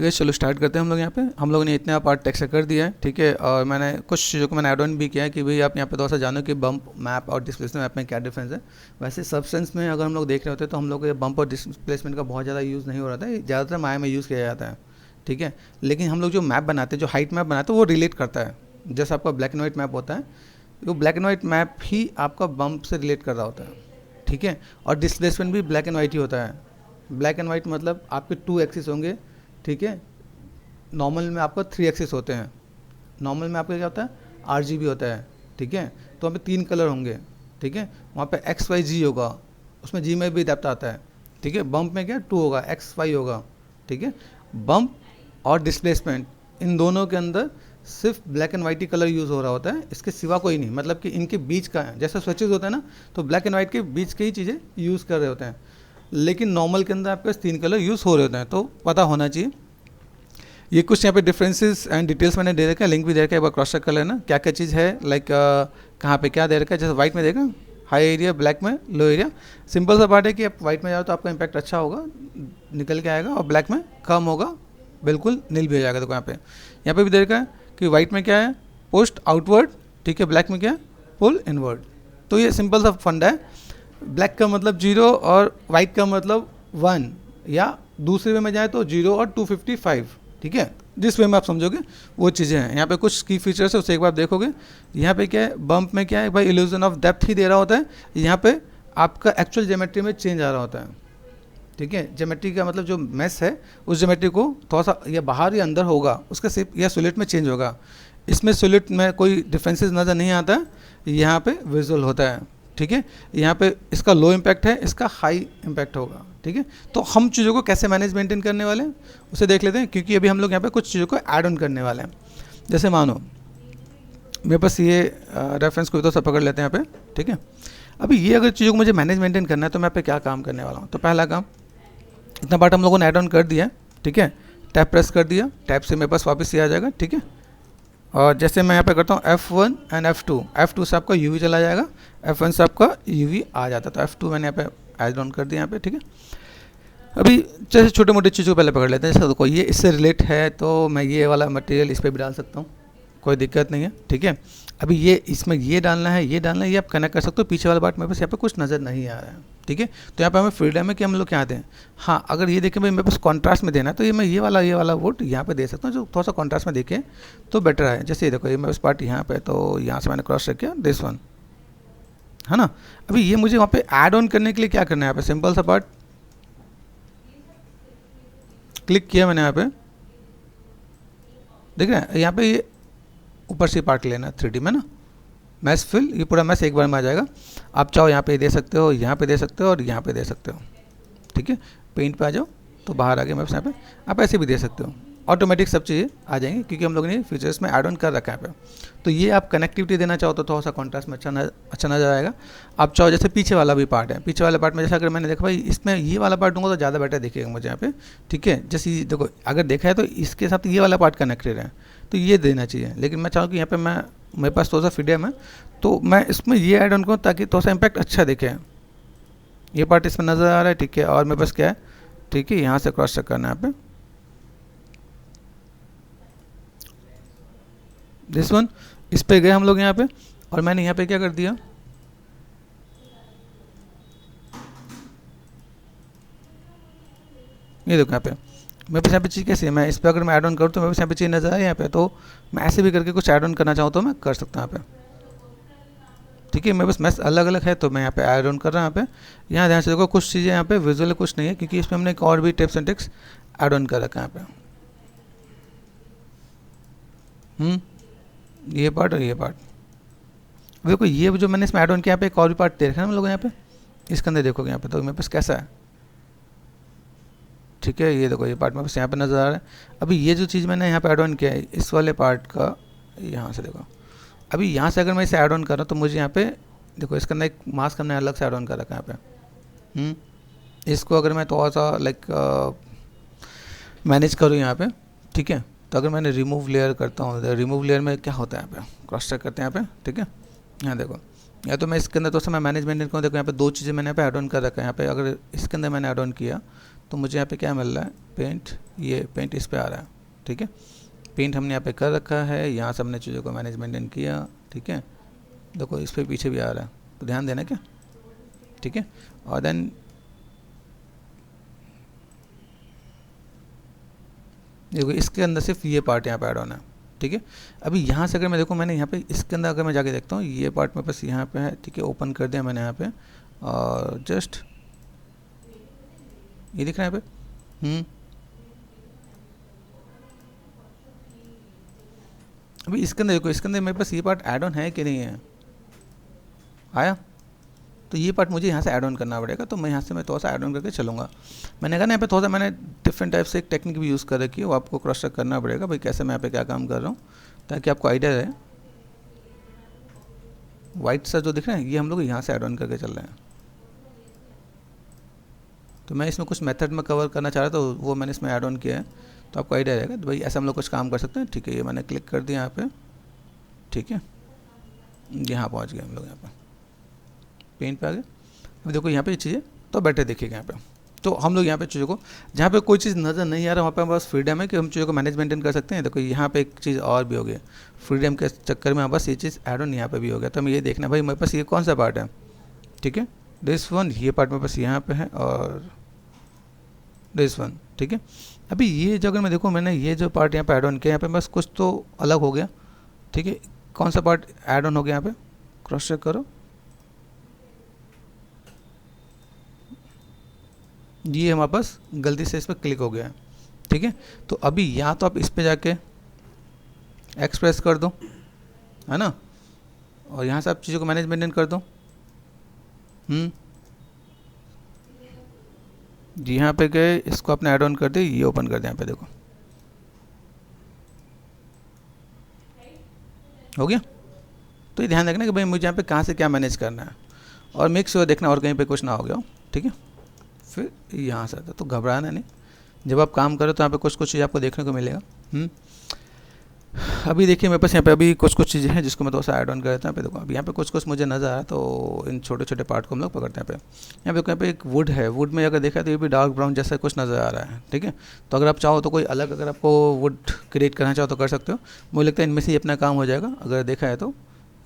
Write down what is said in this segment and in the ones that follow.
Guys चलो start करते हैं हम लोग यहाँ पे। हम लोगों ने इतना पार्ट टेक्सचर कर दिया है, ठीक है। और मैंने कुछ चीज़ों को मैंने ऐड ऑन भी किया है कि भाई आप यहाँ पे थोड़ा सा जानो कि बम्प मैप और डिस्प्लेसमेंट मैप में क्या डिफरेंस है। वैसे सब्सटेंस में अगर हम लोग देख रहे होते हैं तो हम लोग को ये बम्प और डिस्प्लेसमेंट का बहुत ज़्यादा यूज़ नहीं हो रहा था, ज़्यादातर माया में यूज़ किया जाता है, ठीक है। लेकिन हम लोग जो मैप बनाते हैं, जो हाइट मैप बनाते हैं, वो रिलेट करता है। जैसे आपका ब्लैक एंड वाइट मैप होता है, वो ब्लैक एंड वाइट मैप ही आपका बम्प से रिलेट कर रहा होता है, ठीक है। और डिस्प्लेसमेंट भी ब्लैक एंड वाइट ही होता है। ब्लैक एंड वाइट मतलब आपके 2 एक्सिस होंगे, ठीक है। नॉर्मल में आपका 3 एक्सिस होते हैं। नॉर्मल में आपका क्या होता है, RGB होता है, ठीक है। तो वहाँ पे 3 कलर होंगे, ठीक है। वहाँ पे XYG होगा, उसमें G में भी डेप्थ आता है, ठीक है। बम्प में क्या 2 होगा, XY होगा, ठीक है। बम्प और डिस्प्लेसमेंट इन दोनों के अंदर सिर्फ black and white he colour use हो रहा होता है, इसके सिवा कोई नहीं। मतलब कि इनके बीच का जैसे स्विचेस होते हैं ना, तो ब्लैक एंड वाइट के बीच के ही चीज़ें यूज़ कर रहे होते हैं। लेकिन नॉर्मल के अंदर आपके 3 कलर यूज़ हो रहे होते हैं, तो पता होना चाहिए। ये कुछ यहाँ पे डिफरेंसेस एंड डिटेल्स मैंने दे रखा है, लिंक भी दे रखा है, एक बार क्रॉस चेक कर लेना क्या क्या चीज़ है, लाइक कहाँ पे क्या दे रखा है। जैसे वाइट में देखा हाई एरिया, ब्लैक में लो एरिया। सिंपल सा बात है कि आप वाइट में जाओ तो आपका इम्पैक्ट अच्छा होगा, निकल के आएगा, और ब्लैक में कम होगा, बिल्कुल नील भी हो जाएगा। देखो यहाँ पे भी दे रखा है कि वाइट में क्या है, पोस्ट आउटवर्ड, ठीक है। ब्लैक में क्या है, पुल इनवर्ड। तो ये सिंपल सा फंडा है। ब्लैक का मतलब 0 और वाइट का मतलब 1, या दूसरे वे में जाए तो 0 और 255, ठीक है। जिस वे में आप समझोगे वो चीज़ें हैं। यहाँ पे कुछ की फीचर्स है, उसे एक बार देखोगे। यहाँ पे क्या है, बम्प में क्या है भाई, इल्यूजन ऑफ डेप्थ ही दे रहा होता है। यहाँ पे आपका एक्चुअल ज्योमेट्री में चेंज आ रहा होता है, ठीक है। ज्योमेट्री का मतलब जो मेस है, उस ज्योमेट्री को थोड़ा सा या बाहर या अंदर होगा, उसका शेप या सोलिड में चेंज होगा। इसमें सोलिड में कोई डिफरेंसेस नज़र नहीं आता है, यहाँ पे विजुअल होता है, ठीक है। यहाँ पे इसका लो इम्पैक्ट है, इसका हाई इम्पैक्ट होगा, ठीक है। तो हम चीज़ों को कैसे मैनेज मेंटेन करने वाले हैं उसे देख लेते हैं, क्योंकि अभी हम लोग यहाँ पे कुछ चीज़ों को ऐड ऑन करने वाले हैं। जैसे मानो मेरे पास ये रेफरेंस कोई तो सब पकड़ लेते हैं यहाँ पे, ठीक है। अभी ये अगर चीज़ों को मुझे मैनेज मेंटेन करना है तो मैं यहाँ पे क्या काम करने वाला हूँ। तो पहला काम, इतना पार्ट हम लोगों ने ऐड ऑन कर दिया है, ठीक है। टैब प्रेस कर दिया, टैब से मेरे पास वापस ये आ जाएगा, ठीक है। और जैसे मैं यहाँ पे करता हूँ F1 एंड F2 से आपका UV चला जाएगा, F1 से आपका UV आ जाता है। तो F2 मैंने यहाँ पे ऐड ऑन कर दिया यहाँ पे, ठीक है। अभी जैसे छोटे मोटे चीज़ों को पहले पकड़ लेते हैं। जैसे देखो ये इससे रिलेट है तो मैं ये वाला मटेरियल इस पर भी डाल सकता हूँ, कोई दिक्कत नहीं है, ठीक है। अभी ये इसमें ये डालना है, ये डालना है, ये आप कनेक्ट कर सकते हो। पीछे वाला पार्ट मेरे पास यहाँ पे कुछ नज़र नहीं आ रहा है, ठीक है। तो यहाँ पे हमें फ्रीडम है कि हम लोग क्या दें। हाँ, अगर ये देखें भाई मेरे पास कॉन्ट्रास्ट में देना है तो ये मैं ये वाला वोट यहाँ पे दे सकता हूँ, जो थोड़ा सा कॉन्ट्रास्ट में देखें तो बेटर है। जैसे ये देखो, ये मेरे पास पार्ट यहाँ पे, तो यहाँ से मैंने क्रॉस चेक किया, दिस वन है ना। अभी ये मुझे वहाँ पे ऐड ऑन करने के लिए क्या करना है, यहाँ पे सिंपल सा पार्ट क्लिक किया मैंने, यहाँ पे देख रहे हैं, यहाँ पे ये ऊपर से पार्ट लेना है 3D में ना, मैश फिल, ये पूरा मैश एक बार में आ जाएगा। आप चाहो यहाँ पे दे सकते हो, यहाँ पे दे सकते हो, और यहाँ पे दे सकते हो, ठीक है। पेंट पे आ जाओ तो बाहर आ गया मैश, यहाँ पे आप ऐसे भी दे सकते हो, ऑटोमेटिक सब चीज़ें आ जाएंगी क्योंकि हम लोगों ने फीचर्स में ऐड ऑन कर रखा है यहाँ पे। तो ये आप कनेक्टिविटी देना चाहो तो थोड़ा सा कॉन्ट्रास्ट में अच्छा नजर आएगा। आप चाहो जैसे पीछे वाला भी पार्ट है, पीछे वाले पार्ट में जैसे अगर मैंने देखा भाई इसमें ये वाला पार्ट दूंगा तो ज़्यादा बेटर दिखेगा मुझे यहाँ पे, ठीक है। जैसे देखो अगर देखा है तो इसके साथ ये वाला पार्ट कनेक्टेड है तो ये देना चाहिए। लेकिन मैं चाहूँ कि यहाँ पे मेरे पास थोड़ा सा फ्रीडम है तो मैं इसमें ये ऐड ऑन करूँ ताकि थोड़ा सा इम्पैक्ट अच्छा दिखे। ये पार्ट इसमें नज़र आ रहा है, ठीक है। और मेरे पास क्या है, ठीक है, यहाँ से क्रॉस चेक करना है यहाँ पे, दिस वन। इस पे गए हम लोग यहाँ पे, और मैंने यहाँ पे क्या कर दिया, ये देखो यहाँ पे मेरे पास यहाँ पे चीज़ कैसी है, मैं इस पर अगर मैं ऐड ऑन करूँ तो मेरे पास यहाँ पे चीज़ नज़र आ रही है यहाँ पे। तो मैं ऐसे भी करके कुछ ऐड ऑन करना चाहूँ तो मैं कर सकता हूँ यहाँ पे, ठीक है। मेरे पास मैस अलग अलग है तो मैं यहाँ पे ऐड ऑन कर रहा हूँ यहाँ पे। यहाँ ध्यान से देखो कुछ चीज़ें यहाँ पे विजुअल कुछ नहीं है क्योंकि इसमें हमने एक और भी tips and tricks add on कर रखा है यहाँ पे। ये पार्ट और ये पार्ट देखो, ये जो मैंने इसमें ऐड ऑन किया यहाँ पे एक और भी पार्ट दे रखा है हम लोग यहाँ पे, इसके अंदर देखोगे यहाँ पे तो मेरे पास कैसा है, ठीक है। ये देखो ये पार्ट मेरे पास यहाँ पे नज़र आ रहा है। अभी ये जो चीज़ मैंने यहाँ पे ऐड ऑन किया है इस वाले पार्ट का, यहाँ से देखो, अभी यहाँ से अगर मैं इसे ऐड ऑन कर रहा हूँ तो मुझे यहाँ पे देखो इसके अंदर एक मास्क हमने अलग से ऐड ऑन कर रखा है यहाँ पे। इसको अगर मैं थोड़ा सा लाइक मैनेज करूँ यहाँ पे, ठीक है। तो अगर मैंने रिमूव लेयर करता हूँ, रिमूव लेयर में क्या होता है यहाँ पे, क्रॉस चेक करते हैं यहाँ पे, ठीक है। यहाँ देखो, या तो मैं इसके अंदर तो मैं मैनेजमेंट करूँ, देखो यहाँ पे 2 चीज़ें मैंने यहाँ पे ऐड ऑन कर रखा है। यहाँ पे अगर इसके अंदर मैंने ऐड ऑन किया तो मुझे यहाँ पे क्या मिल रहा है, पेंट, ये पेंट इस पे आ रहा है, ठीक है। पेंट हमने यहाँ पे कर रखा है, यहाँ से हमने चीज़ों को मैनेज मेंटेन किया, ठीक है। देखो इस पे पीछे भी आ रहा है, तो ध्यान देना क्या, ठीक है। और देन देखो इसके अंदर सिर्फ ये पार्ट यहाँ पे ऐड होना है, ठीक है। अभी यहाँ से अगर मैं देखूँ, मैंने यहाँ पे इसके अंदर अगर मैं जाके देखता हूँ, ये पार्ट मेरे पास यहाँ पे है, ठीक है। ओपन कर दिया मैंने यहाँ पे, और जस्ट ये दिख रहा है यहाँ पे। अभी इसके अंदर देखो, इसके अंदर मेरे पास ये पार्ट ऐड ऑन है कि नहीं है, आया। तो ये पार्ट मुझे यहाँ से ऐड ऑन करना पड़ेगा, तो मैं यहाँ से मैं थोड़ा सा ऐड ऑन करके चलूँगा। मैंने कहा ना यहाँ पे थोड़ा सा मैंने डिफरेंट टाइप से एक टेक्निक भी यूज़ कर रखी है, वो आपको क्रॉस चेक करना पड़ेगा भाई कैसे मैं यहाँ पे क्या काम कर रहा हूँ, ताकि आपको आइडिया रहे। वाइट सा जो दिख रहा है, ये हम लोग यहाँ से ऐड ऑन करके चल रहे हैं। तो मैं इसमें कुछ मेथड में कवर करना चाह रहा था, वो मैंने इसमें ऐड ऑन किया है, तो आपको आइडिया रहेगा तो भाई ऐसा हम लोग कुछ काम कर सकते हैं, ठीक है। ये मैंने क्लिक कर दिया यहाँ पे, ठीक है। यहाँ पहुँच गए हम लोग, यहाँ पे पेंट पे आ गए। अब देखो यहाँ पे चीज़ें तो बेटर देखिएगा यहाँ पे। तो हम लोग यहाँ पे चीज़ों को, जहाँ पे कोई चीज़ नज़र नहीं आ रहा वहाँ पे बस फ्रीडम है कि हम चीज़ों को मैनेज मेंटेन कर सकते हैं। देखो यहाँ पे एक चीज़ और भी हो गई, फ्रीडम के चक्कर में बस ये चीज़ ऐड ऑन यहाँ पे भी हो गया। तो हमें ये देखना भाई मेरे पास ये कौन सा पार्ट है, ठीक है। दिस वन, ये पार्ट मेरे पास यहाँ पे है, और दिस वन, ठीक है। अभी ये जो अगर मैं देखूँ, मैंने ये जो पार्ट यहाँ पे ऐड ऑन किया, यहाँ पे बस कुछ तो अलग हो गया, ठीक है। कौन सा पार्ट ऐड ऑन हो गया यहाँ पे, क्रॉस चेक करो। ये हमारे पास गलती से इस पर क्लिक हो गया है, ठीक है। तो अभी या तो आप इस पे जाके एक्सप्रेस कर दो, है ना, और यहाँ से आप चीज़ों को मैनेज मेंटेन कर दो। जी यहाँ पे गए, इसको आपने ऐड ऑन कर दिया, ये ओपन कर दिया, यहाँ पे देखो हो गया। तो ये ध्यान रखना कि भाई मुझे यहाँ पे कहाँ से क्या मैनेज करना है, और मेक श्योर देखना और कहीं पे कुछ ना हो गया हो, ठीक है। फिर यहाँ से आता तो घबराना नहीं, जब आप काम करो तो यहाँ पे कुछ कुछ चीज़ आपको देखने को मिलेगा। अभी देखिए मेरे पास यहाँ पे अभी कुछ कुछ चीज़ें हैं जिसको मैं थोड़ा सा ऐड ऑन कर देता हूँ। यहाँ पे देखो अभी यहाँ पे कुछ कुछ मुझे नज़र आया, तो इन छोटे छोटे पार्ट को हम लोग पकड़ते हैं। यहाँ पे एक वुड है, वुड में अगर देखा तो ये भी डार्क ब्राउन जैसा कुछ नज़र आ रहा है, ठीक है। तो अगर आप चाहो तो कोई अलग, अगर आपको वुड क्रिएट करना चाहो तो कर सकते हो। मुझे लगता है इनमें से ही अपना काम हो जाएगा। अगर देखा है तो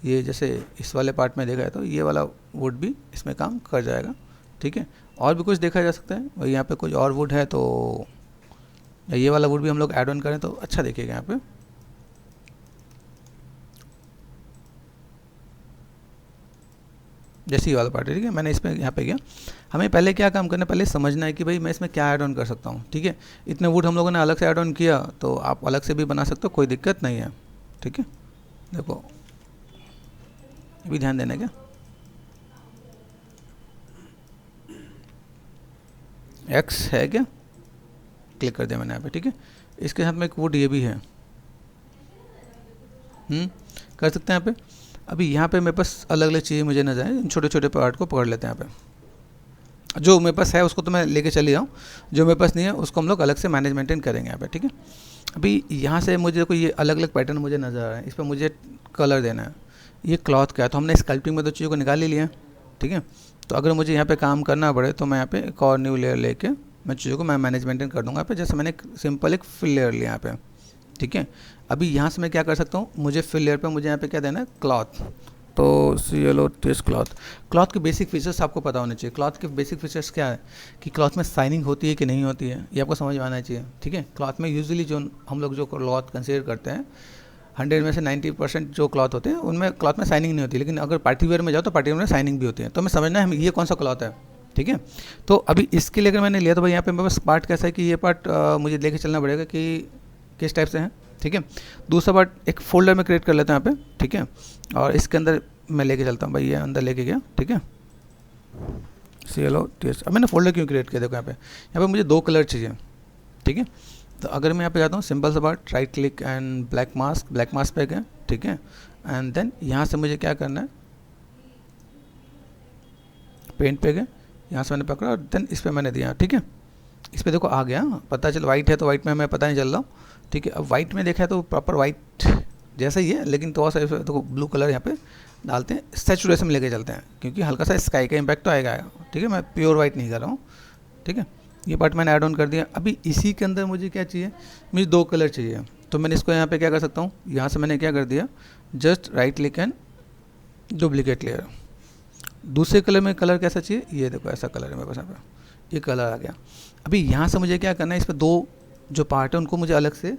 ये जैसे इस वाले पार्ट में देखा है तो ये वाला वुड भी इसमें काम कर जाएगा, ठीक है। और भी कुछ देखा जा सकता है, वही यहाँ पे कुछ और वुड है, तो ये वाला वुड भी हम लोग ऐड ऑन करें तो अच्छा देखिएगा। यहाँ पे जैसे ही वाला पार्ट है, ठीक है। मैंने इसमें यहाँ पे गया, हमें पहले क्या काम करना है, पहले समझना है कि भाई मैं इसमें क्या ऐड ऑन कर सकता हूँ, ठीक है। इतने वुड हम लोगों ने अलग से ऐड ऑन किया, तो आप अलग से भी बना सकते हो, कोई दिक्कत नहीं है, ठीक है। देखो ये भी ध्यान देना क्या, एक्स है क्या, क्लिक कर दिया मैंने यहाँ पे, ठीक है। इसके साथ में एक वुड ये भी है, कर सकते हैं यहाँ पे। अभी यहाँ पे मेरे पास अलग अलग चीज़ें मुझे नजर आए, इन छोटे छोटे पार्ट को पकड़ लेते हैं यहाँ पे। जो मेरे पास है उसको तो मैं लेके चली जाऊँ, जो मेरे पास नहीं है उसको हम लोग अलग से मैनेज मेंटेन करेंगे यहाँ पे, ठीक है। अभी यहाँ से मुझे कोई ये अलग अलग पैटर्न मुझे नज़र आ रहा है, इस पर मुझे कलर देना है। ये क्लॉथ का है, तो हमने स्कल्पटिंग में तो चीज़ों को निकाल ही लिया, ठीक है। तो अगर मुझे यहाँ पे काम करना पड़े तो मैं यहाँ पे एक और न्यू लेयर लेके मैं चीज़ों को मैं मैनेज मेंटेन कर दूँगा यहाँ पे। जैसे मैंने एक सिंपल एक फिल लेयर लिया यहाँ पे, ठीक है। अभी यहाँ से मैं क्या कर सकता हूँ, मुझे फिल लेयर पे मुझे यहाँ पे क्या देना है, क्लॉथ। तो CLOTH क्लॉथ, क्लॉथ के बेसिक फीचर्स आपको पता होने चाहिए। क्लॉथ के बेसिक फीचर्स क्या है कि क्लॉथ में शाइनिंग होती है कि नहीं होती है, ये आपको समझ में आना चाहिए, ठीक है। क्लॉथ में यूजुअली जो हम लोग जो क्लॉथ कंसिडर करते हैं 100 में से 90% जो क्लॉथ होते हैं उनमें क्लॉथ में शाइनिंग नहीं होती, लेकिन अगर पार्टी वेयर में जाओ तो पार्टी वेयर में शाइनिंग भी होती है। तो हमें समझना है ये कौन सा क्लॉथ है, ठीक है। तो अभी इसके लिए अगर मैंने लिया तो भाई यहाँ पे मेरे पास पार्ट कैसा है कि ये पार्ट मुझे लेके चलना पड़ेगा कि किस टाइप से है, ठीक है। दूसरा पार्ट एक फोल्डर में क्रिएट कर लेते हैं यहाँ पे, ठीक है। और इसके अंदर मैं लेके चलता हूँ भाई, ये अंदर लेके गया, ठीक है। CLOTH, अब मैंने फोल्डर क्यों क्रिएट किया, देखो यहाँ पे मुझे 2 कलर चाहिए, ठीक है। तो अगर मैं यहाँ पे जाता हूँ सिंपल सा part, right click and black mask पे गया, ठीक है। एंड देन यहाँ से मुझे क्या करना है, पेंट पे गए, यहाँ से मैंने पकड़ा और देन इस पर मैंने दिया, ठीक है। इस पर देखो आ गया, पता चल वाइट है तो वाइट में हमें पता नहीं चल रहा, ठीक है। अब वाइट में देखा है तो प्रॉपर वाइट जैसा ही है, लेकिन थोड़ा सा देखो ब्लू कलर यहाँ पे डालते हैं, सैचुरेशन में लेके चलते हैं, क्योंकि हल्का सा स्काई का इम्पैक्ट तो आएगा, ठीक है। मैं प्योर वाइट नहीं कर रहा हूँ, ठीक है। ये पार्ट मैंने ऐड ऑन कर दिया। अभी इसी के अंदर मुझे क्या चाहिए, मुझे 2 कलर चाहिए, तो मैंने इसको यहाँ पे क्या कर सकता हूँ, यहाँ से मैंने क्या कर दिया, just right click and duplicate layer. दूसरे कलर में कलर कैसा चाहिए, ये देखो ऐसा कलर है मेरे पास, यहाँ पे ये कलर आ गया। अभी यहाँ से मुझे क्या करना है, इस पर 2 जो पार्ट है उनको मुझे अलग से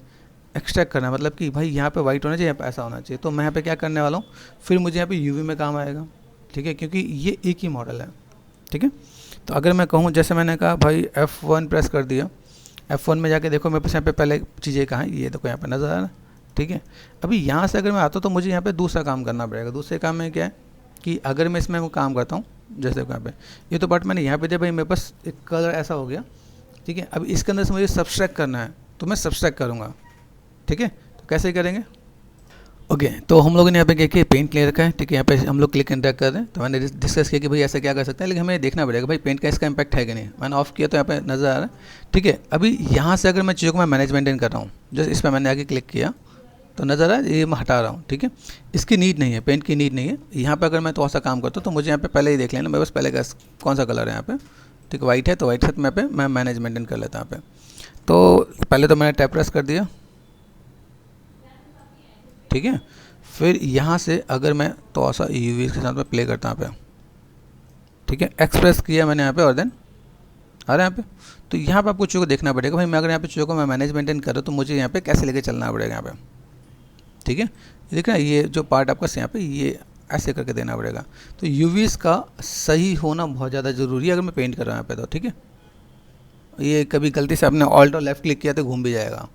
एक्सट्रैक्ट करना है, मतलब कि भाई यहाँ पे वाइट होना चाहिए, यहाँ पे ऐसा होना चाहिए। तो मैं यहाँ पे क्या करने वाला हूँ, फिर मुझे यहाँ पे यूवी में काम आएगा, ठीक है, क्योंकि ये एक ही मॉडल है, ठीक है। तो अगर मैं कहूँ, जैसे मैंने कहा भाई F1 प्रेस कर दिया, F1 में जाके देखो मेरे पास यहाँ पे पहले चीज़ें कहाँ हैं, ये देखो यहाँ पे नज़र आ रहा है, ठीक है। अभी यहाँ से अगर मैं आता हूँ तो मुझे यहाँ पे दूसरा काम करना पड़ेगा। दूसरे काम में क्या है कि अगर मैं इसमें वो काम करता हूँ, जैसे यहाँ पे ये तो पार्ट मैंने यहाँ पे दिया, भाई मेरे पास एक कलर ऐसा हो गया, ठीक है। अब इसके अंदर से मुझे सब्सट्रैक्ट करना है, तो मैं सब्सट्रैक्ट करूँगा, ठीक है। तो कैसे करेंगे, ओके। तो हम लोगों ने यहाँ पे क्या किया, पेंट ले रखा है, ठीक है। यहाँ पे हम लोग क्लिक एंड ड्रैग कर रहे हैं, तो मैंने डिस्कस किया कि भाई ऐसा क्या कर सकते हैं, लेकिन हमें देखना पड़ेगा भाई पेंट का इसका इम्पैक्ट है कि नहीं। मैंने ऑफ किया तो यहाँ पे नज़र आ रहा है, ठीक है। अभी यहाँ से अगर मैं चीज़ों को मैं मैनेज मेंटेन कर रहा हूँ, जैसे इस पर मैंने आगे क्लिक किया तो नज़र आ रहा है, ये मैं हटा रहा हूँ, ठीक है। इसकी नीड नहीं है, पेंट की नीड नहीं है। यहाँ पर अगर मैं थोड़ा सा काम करता हूँ तो मुझे यहाँ पे पहले ही देख लेना, मेरे पास पहले का कौन सा कलर है यहाँ पे, ठीक है, वाइट है, तो वाइट से मैं मैनेज मेंटेन कर लेता हूँ यहाँ पे। तो पहले तो मैंने टैप प्रेस कर दिया, ठीक है। फिर यहाँ से अगर मैं थोड़ा सा यूवी के साथ में प्ले करता हूँ यहाँ पे, ठीक है, एक्सप्रेस किया मैंने यहाँ पे, और देन आ रहा है यहाँ पे। तो यहाँ पे आपको चीज़ों को देखना पड़ेगा भाई, मैं अगर यहाँ पे चीज़ों को मैं मैनेज मेंटेन करूँ तो मुझे यहाँ पे कैसे लेके चलना पड़ेगा यहाँ पे, ठीक है। देखना ये जो पार्ट आपका यहाँ पे ये ऐसे करके देना पड़ेगा। तो यूवीज़ का सही होना बहुत ज़्यादा ज़रूरी है अगर मैं पेंट कर रहा हूँ यहाँ पे, तो ठीक है। ये कभी गलती से आपने ऑल्ट और लेफ्ट क्लिक किया तो घूम भी जाएगा,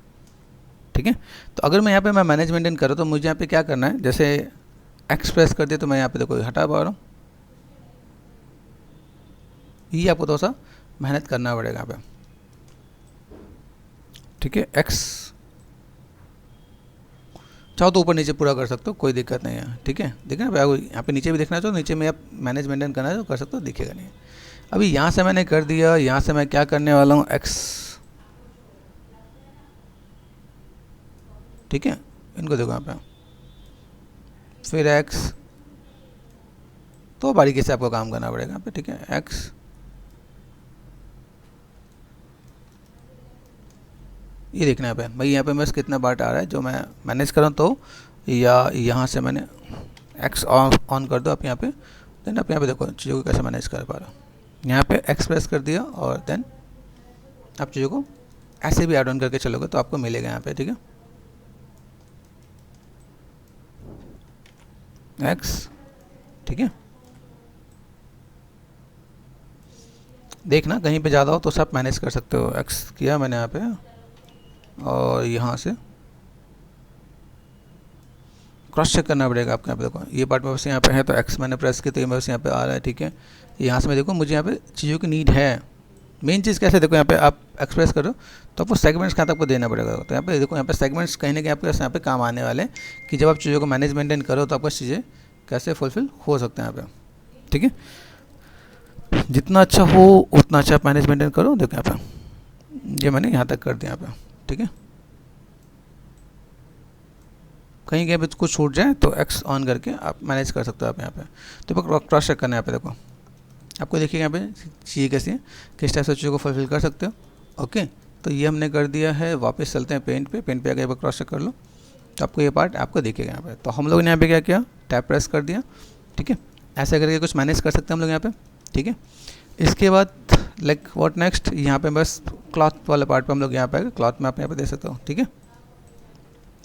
ठीक है। तो अगर मैं यहाँ पे मैं मैनेज मेंटेन करूँ तो मुझे यहाँ पे क्या करना है, जैसे एक्सप्रेस कर दिया तो मैं यहाँ पे देखो हटा पा रहा हूँ, ये आपको थोड़ा सा मेहनत करना पड़ेगा यहाँ पे, ठीक है। एक्स चाहो तो ऊपर नीचे पूरा कर सकते हो, कोई दिक्कत नहीं है, ठीक है। देखना यहाँ पे नीचे भी देखना चाहो, नीचे में आप मैनेज मेंटेन करना है तो कर सकते हो, दिखेगा नहीं। अभी यहाँ से मैंने कर दिया, यहाँ से मैं क्या करने वाला हूँ, एक्स, ठीक है, इनको देखो यहाँ पे, फिर एक्स, तो बारीकी से आपको काम करना पड़ेगा यहाँ पे, ठीक है। एक्स, ये देखना है पे भाई, यहाँ पे बस कितना पार्ट आ रहा है जो मैं मैनेज कर रहा हूँ, तो या यहाँ से मैंने एक्स ऑन कर दो आप यहाँ पे, देन आप यहाँ पे देखो चीज़ों को कैसे मैनेज कर पा रहा हूँ। यहाँ पे एक्स प्रेस कर दिया और देन आप चीज़ों को ऐसे भी ऐड ऑन करके चलोगे तो आपको मिलेगा यहाँ पे, ठीक है। एक्स, ठीक है, देखना कहीं पे ज़्यादा हो तो सब मैनेज कर सकते हो। एक्स किया मैंने यहाँ पे, और यहाँ से क्रॉस चेक करना पड़ेगा आपको। यहाँ पे देखो ये पार्ट में बस यहाँ पे है, तो एक्स मैंने प्रेस किया तो ये बस यहाँ पे आ रहा है, ठीक है। यहाँ से मैं देखो मुझे यहाँ पे चीज़ों की नीड है। मेन चीज़ कैसे, देखो यहाँ पे आप एक्सप्रेस करो तो आपको सेगमेंट्स कहाँ तक आपको देना पड़ेगा। तो यहाँ पे देखो यहाँ पे सेगमेंट्स कहीं ना कहीं आपके यहाँ पे काम आने वाले हैं कि जब आप चीज़ों को मैनेज मेंटेन करो तो आपको चीज़ें कैसे फुलफिल हो सकते हैं यहाँ पे, ठीक है। जितना अच्छा हो उतना अच्छा आप मैनेज मेंटेन करो। देखो यहाँ पे ये मैंने यहाँ तक कर दिया यहाँ पे, ठीक है। कहीं कहीं पे कुछ छूट जाए तो एक्स ऑन करके आप मैनेज कर सकते हो आप यहाँ पे। तो क्रॉस चेक करना है यहाँ पे, देखो आपको देखिए यहाँ पे चीज़ें कैसी है, किस टाइप से चीज़ों को फुलफिल कर सकते हो। ओके, तो ये हमने कर दिया है। वापस चलते हैं पेंट पे, पेंट पे आके क्रॉस चेक कर लो तो आपको ये पार्ट आपको दिखेगा यहाँ पे। तो हम लोग ने यहाँ पे क्या किया, टैप प्रेस कर दिया, ठीक है। ऐसे करके कुछ मैनेज कर सकते हैं हम लोग यहाँ पे, ठीक है। इसके बाद लाइक व्हाट नेक्स्ट, यहाँ पे बस क्लॉथ वाले पार्ट पे हम लोग यहाँ पे क्लॉथ में आप यहाँ पे दे सकते हो, ठीक है।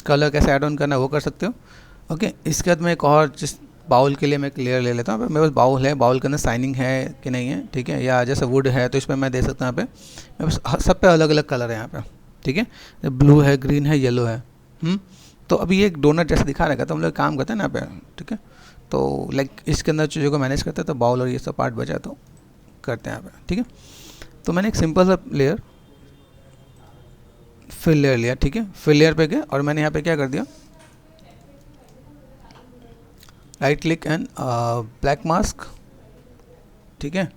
कलर कैसे ऐड ऑन करना है वो कर सकते हो। ओके, इसके बाद मैं एक और जिस बाउल के लिए मैं क्लियर ले लेता हूँ। मेरे पास बाउल है, बाउल के अंदर शाइनिंग है कि नहीं है, ठीक है, या जैसे वुड है तो इस पर मैं दे सकता हूँ। यहाँ पे मेरे पास सब पे अलग अलग कलर है यहाँ पे, ठीक है, ब्लू है, ग्रीन है, येलो है। तो अभी ये एक डोनट जैसे दिखा रहेगा, तो हम लोग काम करते हैं ना यहाँ पे, ठीक है। तो लाइक इसके अंदर चीज़ों को मैनेज करते हैं, तो बाउल और ये सब पार्ट बचा तो करते हैं यहाँ पे, ठीक है। तो मैंने एक सिंपल सा लेयर फिल लेयर लिया, ठीक है। फिल लेयर पे गया और मैंने यहाँ पे क्या कर दिया, right click and black mask, ठीक है।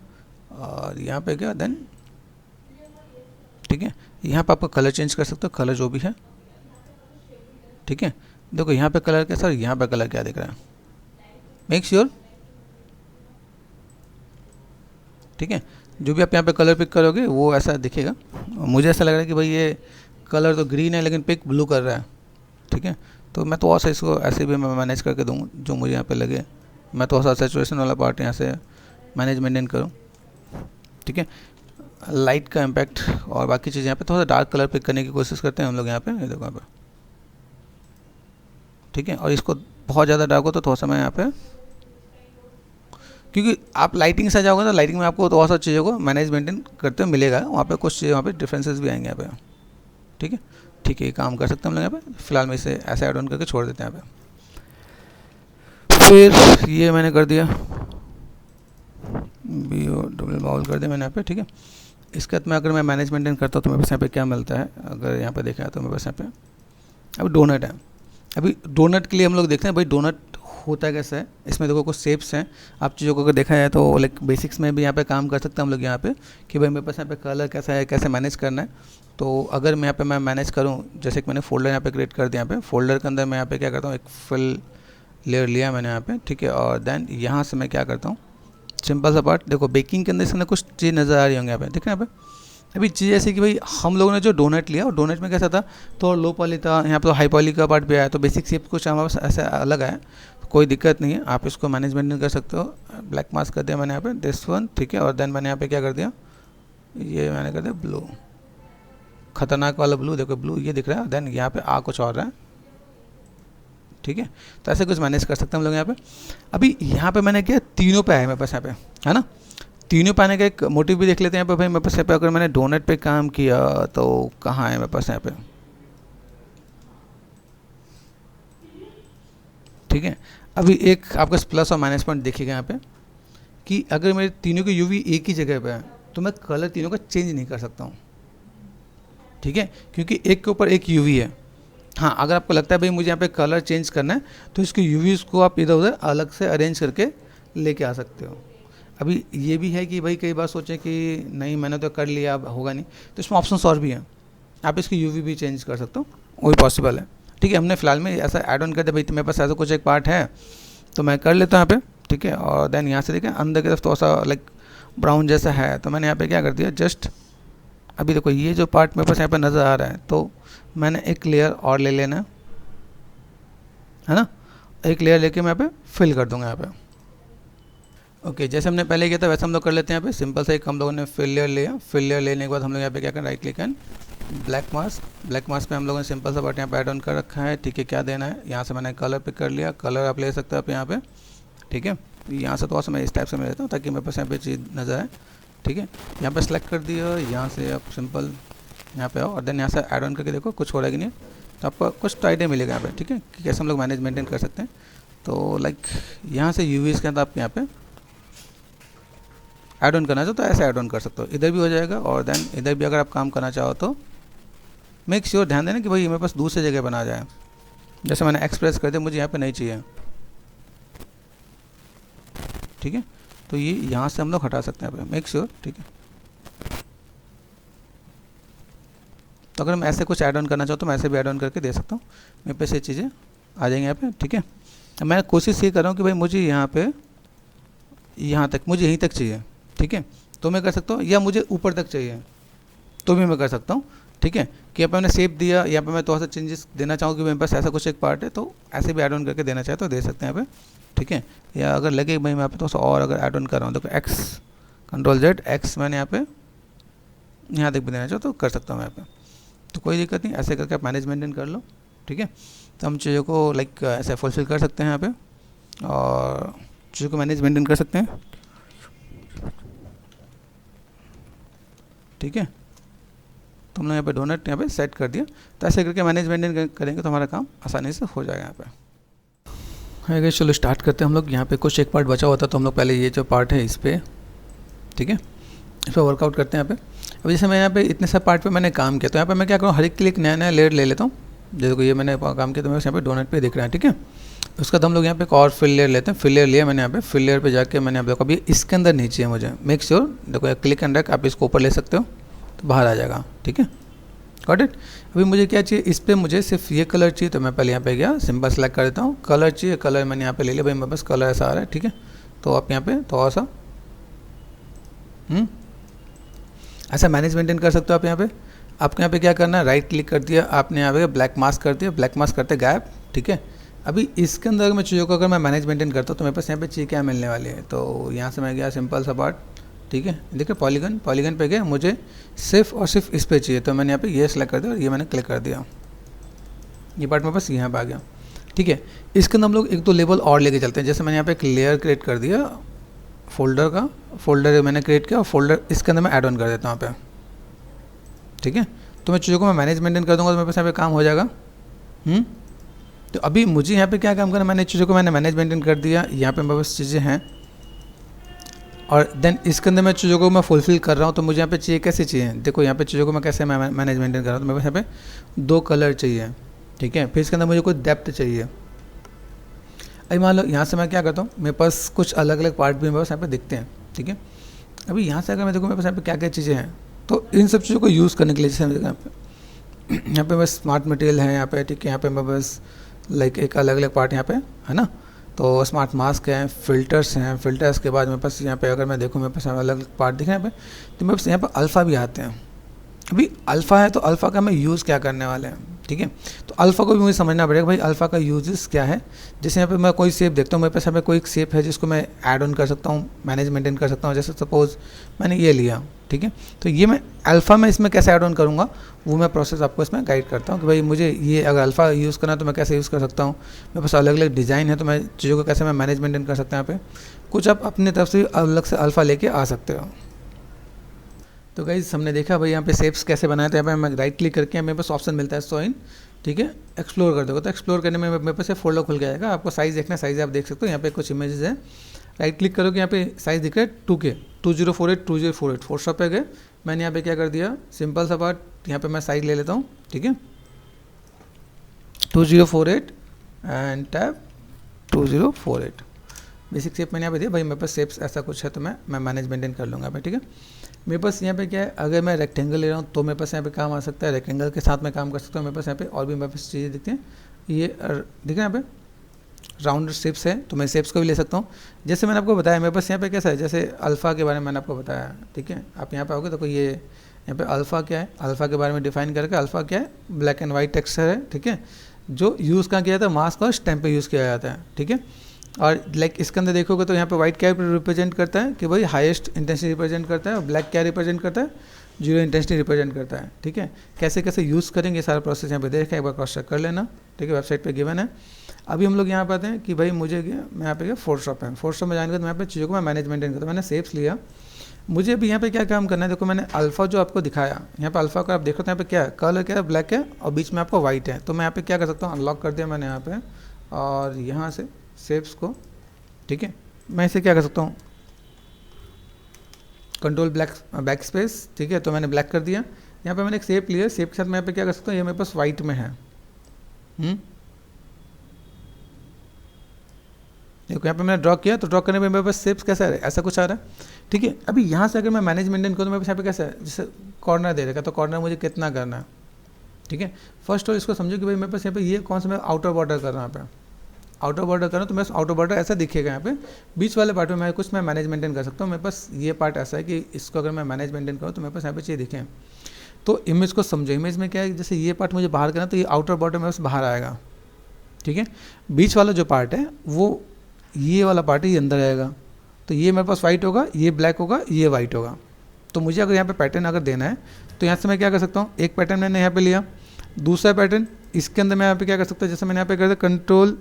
और यहाँ पे गया देन, ठीक है, यहाँ पे आपका कलर चेंज कर सकते हो, कलर जो भी है, ठीक है। देखो यहाँ पे कलर कैसा और यहाँ पे कलर क्या दिख रहा है, मेक श्योर ठीक है। जो भी आप यहाँ पे कलर पिक करोगे वो ऐसा दिखेगा। मुझे ऐसा लग रहा है कि भाई ये कलर तो ग्रीन है लेकिन पिक ब्लू कर रहा है, ठीक है। तो मैं थोड़ा सा इसको ऐसे भी मैं मैनेज करके दूँ जो मुझे यहाँ पे लगे। मैं थोड़ा सा सैचुरेशन वाला पार्ट यहाँ से मैनेज मेंटेन करूँ, ठीक है। लाइट का इम्पैक्ट और बाकी चीज़ें यहाँ पे थोड़ा सा डार्क कलर पिक करने की कोशिश करते हैं हम लोग यहाँ पे, ये देखो यहाँ पे, ठीक है। और इसको बहुत ज़्यादा डार्क हो तो थोड़ा सा मैं यहाँ पे, क्योंकि आप लाइटिंग से जाओगे तो लाइटिंग में आपको थोड़ा सा चीज़ों को मैनेज मेंटेन करते हुए मिलेगा, वहाँ पे कुछ चीज़ वहाँ पे डिफरेंसेस भी आएंगे यहाँ पे, ठीक है। ठीक है, ये काम कर सकते हैं हम लोग यहाँ पे। फिलहाल मैं इसे ऐसे ऐड ऑन करके छोड़ देते हैं यहाँ पे। फिर ये मैंने कर दिया, BO डबल बाउल कर दिया मैंने यहाँ पे, ठीक है। इसके बाद में अगर मैं मैनेज मेंटेन करता हूँ तो मेरे पास यहाँ पे क्या मिलता है, अगर यहाँ पे देखा तो मेरे पास यहाँ पे अब डोनट है। अभी डोनट के लिए हम लोग देखते हैं भाई डोनट होता कैसा है। इसमें देखो कुछ शेप्स हैं, आप चीज़ों को अगर देखा जाए तो लाइक बेसिक्स में भी यहाँ पे काम कर सकते हैं हम लोग यहाँ पे कि भाई मेरे पास यहाँ पे कलर कैसा है, कैसे मैनेज करना है। तो अगर मैं यहाँ पे मैं मैनेज करूँ, जैसे कि मैंने फोल्डर यहाँ पे क्रिएट कर दिया, यहाँ पे फोल्डर के अंदर मैं यहाँ पे क्या करता हूँ, एक फिल लेयर लिया मैंने यहाँ पे, ठीक है। और देन यहाँ से मैं क्या करता हूँ, सिंपल सा पार्ट देखो बेकिंग के अंदर इसके अंदर कुछ चीज़ नज़र आ रही होंगे यहाँ पे, ठीक है। यहाँ पे अभी चीज़ ऐसी कि भाई हम लोगों ने जो डोनट लिया और डोनट में कैसा था, तो लो पॉली था, यहाँ पे तो हाई पॉली का पार्ट भी आया, तो बेसिक शेप कुछ हमारे पास ऐसा अलग आया, कोई दिक्कत नहीं है, आप इसको मैनेजमेंट कर सकते हो। ब्लैक मास्क कर दिया मैंने यहाँ पे दिस वन, ठीक है। और देन मैंने यहाँ पे क्या कर दिया, ये मैंने कर दिया ब्लू, खतरनाक वाला ब्लू, देखो ब्लू ये दिख रहा है। देन यहाँ पे आ कुछ और रहा है, ठीक है। तो ऐसे कुछ मैनेज कर सकते हैं हम लोग यहाँ पे। अभी यहाँ पे मैंने किया तीनों पे है मेरे पास यहाँ पे, है ना। तीनों पे आने का एक मोटिव भी देख लेते हैं यहाँ पे। भाई मेरे पास यहाँ पे अगर मैंने डोनट पे काम किया तो कहाँ है मेरे पास यहाँ पे, ठीक है। अभी एक आपका प्लस और माइनस पॉइंट देखिएगा यहाँ पे कि अगर मेरे तीनों के यूवी एक ही जगह पे है तो मैं कलर तीनों का चेंज नहीं कर सकता हूँ, ठीक है, क्योंकि एक के ऊपर एक यूवी है। हाँ, अगर आपको लगता है भाई मुझे यहाँ पे कलर चेंज करना है तो इसके यूवीज़ को आप इधर उधर अलग से अरेंज करके लेके आ सकते हो। अभी ये भी है कि भाई कई बार सोचें कि नहीं मैंने तो कर लिया अब होगा नहीं, तो इसमें ऑप्शंस और भी हैं, आप इसकी यूवी भी चेंज कर सकते हो, वो भी पॉसिबल है, ठीक है। हमने फिलहाल में ऐसा ऐड ऑन कर दिया, भाई तो मेरे पास ऐसा कुछ एक पार्ट है तो मैं कर लेता हूँ यहाँ पे, ठीक है। और देन यहाँ से देखें अंदर की तरफ थोड़ा सा लाइक ब्राउन जैसा है, तो मैंने यहाँ पे क्या कर दिया, जस्ट अभी देखो ये जो पार्ट मेरे पास यहाँ पे नज़र आ रहा है तो मैंने एक लेयर और ले लेना है ना, एक लेयर लेके मैं यहाँ पे फिल कर दूंगा यहाँ पे। ओके, जैसे हमने पहले किया था वैसे हम लोग कर लेते हैं यहाँ पे। सिंपल सा एक हम लोगों ने फिल लेयर लिया, फिल लेयर लेने के बाद हम लोग यहाँ पे क्या करें, right click and black mask पे हम लोगों ने सिंपल सा पार्ट यहाँ पे ऐड ऑन कर रखा है, ठीक है। क्या देना है, यहाँ से मैंने कलर पिक कर लिया, कलर आप ले सकते हो आप यहाँ पे, ठीक है। यहाँ से थोड़ा सा मैं इस टाइप से मैं लेता हूँ ताकि मेरे पास यहाँ पे चीज़ नज़र आए, ठीक है। यहाँ पे सेलेक्ट कर दिया, यहाँ से आप सिंपल यहाँ पे आओ और देन यहाँ से ऐड ऑन करके देखो कुछ हो रहा है कि नहीं, तो आपको कुछ तो आइडिया मिलेगा यहाँ पे, ठीक है, कि कैसे हम लोग मैनेज मेंटेन कर सकते हैं। तो लाइक यहाँ से यूवीज़ के अंदर आप यहाँ पे ऐड ऑन करना चाहो तो ऐसे ऐड ऑन कर सकते हो, इधर भी हो जाएगा। और देन इधर भी अगर आप काम करना चाहो तो मेक श्योर ध्यान देना कि भाई मेरे पास दूसरी जगह बना जाए। जैसे मैंने एक्सप्रेस कर दिया, मुझे यहाँ पे नहीं चाहिए, ठीक है। तो ये यहाँ से हम लोग हटा सकते हैं यहाँ पे, मेक श्योर, ठीक है। तो अगर मैं ऐसे कुछ ऐड ऑन करना चाहूँ तो मैं ऐसे भी ऐड ऑन करके दे सकता हूँ, मेरे पे से चीज़ें आ जाएंगी यहाँ पे, ठीक है। मैं कोशिश ये कर रहा हूँ कि भाई मुझे यहाँ पे यहाँ तक, मुझे यहीं तक चाहिए, ठीक है, तो मैं कर सकता हूँ, या मुझे ऊपर तक चाहिए तो भी मैं कर सकता हूँ, ठीक है। कि यहाँ पे मैंने शेप दिया, यहाँ पे मैं थोड़ा सा चेंजेस देना चाहूँ कि मेरे पास ऐसा कुछ एक पार्ट है तो ऐसे भी ऐड ऑन करके देना चाहे तो दे सकते हैं यहाँ पे, ठीक है। या अगर लगे भाई मैं यहाँ पे थोड़ा सा और अगर ऐड ऑन कर रहा हूँ, देखो एक्स Ctrl+Z एक्स मैंने यहाँ पे यहाँ तक भी देना चाहो तो कर सकता हूँ यहाँ पे, तो कोई दिक्कत नहीं, ऐसे करके आप मैनेज मेंटेन कर लो, ठीक है। तो हम चीज़ों को लाइक ऐसे फुलफिल कर सकते हैं यहाँ पे और चीज़ों को मैनेज मेंटेन कर सकते हैं, ठीक है। तो हमने यहाँ पे डोनट यहाँ पे सेट कर दिया, तो ऐसे करके मैनेज मेंटेन करेंगे तो हमारा काम आसानी से हो जाएगा यहाँ पे। है चलो स्टार्ट करते हैं हम लोग। यहाँ पे कुछ एक पार्ट बचा हुआ था तो हम लोग पहले ये जो पार्ट है इस पर, ठीक है, इस पर वर्कआउट करते हैं यहाँ पे। अब जैसे मैं यहाँ पे इतने सब पार्ट पे मैंने काम किया तो यहाँ पे मैं क्या करूँ, हर एक के लिए एक नया नया लेयर ले लेता हूँ। जैसे ये मैंने काम किया तो मेरे यहाँ पे डोनट पे दिख रहा है, ठीक है। उसके बाद हम लोग यहाँ पे एक और फिल लेयर लेते हैं। फिल लेयर लिया मैंने यहाँ पे, फिल लेयर पे जाके मैंने आप देखो अभी इसके अंदर नहीं चाहिए मुझे, मेक श्योर देखो क्लिक एंड ड्रैग, आप इसको ऊपर ले सकते हो तो बाहर आ जाएगा, ठीक है, गॉट इट। अभी मुझे क्या चाहिए, इस पर मुझे सिर्फ ये कलर चाहिए, तो मैं पहले यहाँ पे गया सिंपल सेलेक्ट कर देता हूँ, कलर चाहिए, कलर मैंने यहाँ पे ले लिया, भाई मेरे पास कलर ऐसा आ रहा है, ठीक है। तो आप यहाँ पे थोड़ा सा ऐसा मैनेज मेंटेन कर सकते हो आप यहाँ पे। आपको यहाँ पे क्या करना है, राइट क्लिक कर दिया आपने, यहाँ पे ब्लैक मास्क कर दिया, ब्लैक मास्क करते गायब, ठीक है। अभी इसके अंदर मैं चीज़ों को अगर मैं मैनेज मेंटेन करता हूँ तो मेरे पास यहाँ पे चीज़ क्या मिलने वाली है। तो यहाँ से मैं गया सिंपल सा पार्ट, ठीक है, देखिए पॉलीगन पे गया, मुझे सिर्फ और सिर्फ इस पे चाहिए, तो मैंने यहाँ पे ये सेलेक्ट कर दिया और ये मैंने क्लिक कर दिया, ये पार्ट मेरे पास यहाँ पे आ गया, ठीक है। इसके अंदर हम लोग एक दो लेबल और लेके चलते हैं। जैसे मैंने यहाँ पे एक लेयर क्रिएट कर दिया फोल्डर का, फोल्डर मैंने क्रिएट किया और फोल्डर इसके अंदर मैं ऐड ऑन कर देता हूँ यहाँ पे, ठीक है। तो मैं चीज़ों को मैं मैनेज मेंटेन कर दूँगा तो मेरे पास यहाँ पे काम हो जाएगा। तो अभी मुझे यहाँ पे क्या काम करना है, मैंने चीज़ों को मैंने मैनेज मेंटेन कर दिया, यहाँ पे मेरे पास चीज़ें हैं और देन इसके अंदर मैं चीज़ों को मैं फुलफिल कर रहा हूँ। तो मुझे यहाँ पे चाहिए कैसे चाहिए, देखो यहाँ पे चीज़ों को मैं कैसे मैनेज मेंटेन कर रहा हूँ। तो मेरे पास यहाँ पे 2 कलर चाहिए, ठीक है। फिर इसके अंदर मुझे कोई डेप्थ चाहिए। अभी मान लो यहाँ से मैं क्या करता हूँ, मेरे पास कुछ अलग अलग पार्ट भी मेरे पास यहाँ पे दिखते हैं, ठीक है। अभी यहाँ से अगर मैं देखूँ मेरे पास यहाँ पे क्या क्या चीज़ें हैं, तो इन सब चीज़ों को यूज़ करने के लिए जैसे यहाँ पे बस स्मार्ट मटेरियल है यहाँ पे, ठीक है। यहाँ पे मैं बस लाइक एक अलग अलग पार्ट यहाँ पे है ना, तो स्मार्ट मास्क हैं, फ़िल्टर्स हैं, फ़िल्टर्स के बाद मेरे पास यहाँ पे अगर मैं देखूँ मेरे पास अलग अलग पार्ट दिख रहे हैं यहाँ पे, तो मेरे पास यहाँ पे अल्फ़ा भी आते हैं। अभी अल्फ़ा है तो अल्फ़ा का मैं यूज़ क्या करने वाले हैं, ठीक है। तो अल्फ़ा को भी मुझे समझना पड़ेगा भाई अल्फ़ा का यूजेस क्या है। जैसे यहाँ पे मैं कोई शेप देखता हूँ, मेरे पास यहाँ पे कोई एक शेप है जिसको मैं ऐड ऑन कर सकता हूँ, मैनेज मेंटेन कर सकता हूँ। जैसे सपोज़ मैंने ये लिया, ठीक है, तो ये मैं अल्फ़ा में इसमें कैसे ऐड ऑन करूँगा वो मैं प्रोसेस आपको इसमें गाइड करता हूँ कि भाई मुझे ये अगर अल्फ़ा यूज़ करना है तो मैं कैसे यूज़ कर सकता हूँ। मेरे पास अलग अलग डिज़ाइन है तो मैं चीज़ों को कैसे मैं मैनेज मेंटेन कर सकता हूँ। यहाँ पे कुछ आप अपनी तरफ से अलग से अल्फ़ा लेके आ सकते हो। तो गाइस हमने देखा भाई यहाँ पे शेप्स कैसे बनाए थे। यहाँ पे मैं राइट क्लिक करके मेरे पास ऑप्शन मिलता है सो इन, ठीक है, एक्सप्लोर कर दोगे तो एक्सप्लोर करने में मेरे पास फोल्डर खुल के आएगा। आपको साइज़ देखना है, साइज़ आप देख सकते हो। यहाँ पे कुछ इमेजेस है, राइट क्लिक करोगे यहाँ पे साइज़ दिख रहा है 2K 2048 फोटोशॉप पे गए। मैंने यहाँ पे क्या कर दिया, सिंपल सा पार्ट यहाँ पे मैं साइज़ ले लेता हूँ, ठीक है, 2048 एंड टैब 2048 बेसिक शेप मैंने यहाँ पे दिया। भाई मेरे पास शेप्स ऐसा कुछ है तो मैं मैनेज मेंटेन कर लूँगा यहाँ पे, ठीक है। मेरे पास यहाँ पे क्या है, अगर मैं रेक्टेंगल ले रहा हूँ तो मेरे पास यहाँ पे काम आ सकता है, रेक्टेंगल के साथ मैं काम कर सकता हूँ। मेरे पास यहाँ पे और भी मेरे पास चीज़ें दिखती हैं, ये दिख रहा है यहाँ पे राउंड शेप्स है तो मैं शेप्स को भी ले सकता हूँ। जैसे मैंने आपको बताया मेरे पास यहाँ पे कैसा है, जैसे अल्फ़ा के बारे में मैंने आपको बताया, ठीक है। आप यहाँ पे आओगे तो ये यहाँ पे अल्फ़ा क्या है, अल्फ़ा के बारे में डिफाइन करके अल्फ़ा क्या है, ब्लैक एंड वाइट टेक्सचर है, ठीक है, जो यूज़ कहाँ किया जाता है, मास्क और स्टैम्प पे यूज़ किया जाता है, ठीक है। और लाइक इसके अंदर देखोगे तो यहाँ पे वाइट क्या रिप्रेजेंट करता है कि भाई हाईएस्ट इंटेंसिटी रिप्रेजेंट करता है, और ब्लैक क्या रिप्रेजेंट करता है, जीरो इंटेंसिटी रिप्रेजेंट करता है, ठीक है। कैसे कैसे यूज़ करेंगे सारा प्रोसेस यहाँ पे देखा, एक बार क्रॉस चेक कर लेना, ठीक है, वेबसाइट पे गिवन है। अभी हम लोग यहाँ पे आते हैं कि भाई मुझे मैं यहाँ पे गया फोटोशॉप है, फोटोशॉप में जाने के बाद यहाँ पे चीज़ों को मैं मैनेज मेंटेन करता हूँ। मैंने शेप्स लिया, मुझे अभी यहाँ पे क्या काम करना है, देखो मैंने अल्फ़ा जो आपको दिखाया, यहाँ पे अल्फ़ा का आप देखो तो यहाँ पे क्या है, कलर क्या है, ब्लैक है और बीच में आपको वाइट है। तो मैं यहाँ पे क्या कर सकता हूँ, अनलॉक कर दिया मैंने यहाँ पे, और यहाँ से शेप्स को, ठीक है, मैं इसे क्या कर सकता हूँ, कंट्रोल बैक स्पेस, ठीक है, तो मैंने ब्लैक कर दिया। यहाँ पे मैंने एक शेप लिया, शेप के साथ मैं यहाँ पे क्या कर सकता हूँ, ये मेरे पास वाइट में है, देखो यहाँ पे मैंने ड्रॉ किया, तो ड्रॉ करने में मेरे पास शेप्स कैसा है, ऐसा कुछ आ रहा है, ठीक है। अभी यहाँ से अगर मैं मैनेज मेंटेन करूँ तो मेरे पास यहाँ पे कैसा है, जैसे कॉर्नर दे देगा, तो कॉर्नर मुझे कितना करना है, ठीक है। फर्स्ट और इसको समझो कि भाई मेरे पास यहाँ पे ये कौन सा मैं आउटर बॉर्डर कर रहा हूँ, यहाँ पे आउटर बॉर्डर कर रहा हूँ, तो मैं आउटर बॉर्डर ऐसा दिखेगा यहाँ पे, बीच वाले पार्ट में मैं कुछ मैं मैनेज मेंटेन कर सकता हूँ। मेरे पास ये पार्ट ऐसा है कि इसको अगर मैं मैनेज मेंटेन करूँ तो मेरे पास यहाँ पे चीज़ दिखें। तो इमेज को समझो, इमेज में क्या है, जैसे ये पार्ट मुझे बाहर करना तो ये आउटर बॉर्डर मेरे पास बाहर आएगा, ठीक है। बीच वाला जो पार्ट है वो ये वाला पार्ट है, ये अंदर आएगा, तो ये मेरे पास वाइट होगा, ये ब्लैक होगा, ये वाइट होगा। तो मुझे अगर यहाँ पे पैटर्न अगर देना है तो यहाँ से मैं क्या कर सकता हूँ, एक पैटर्न मैंने यहाँ पे लिया, दूसरा पैटर्न इसके अंदर मैं यहाँ पे क्या कर सकता हूँ, जैसे मैंने यहाँ पे कर दिया कंट्रोल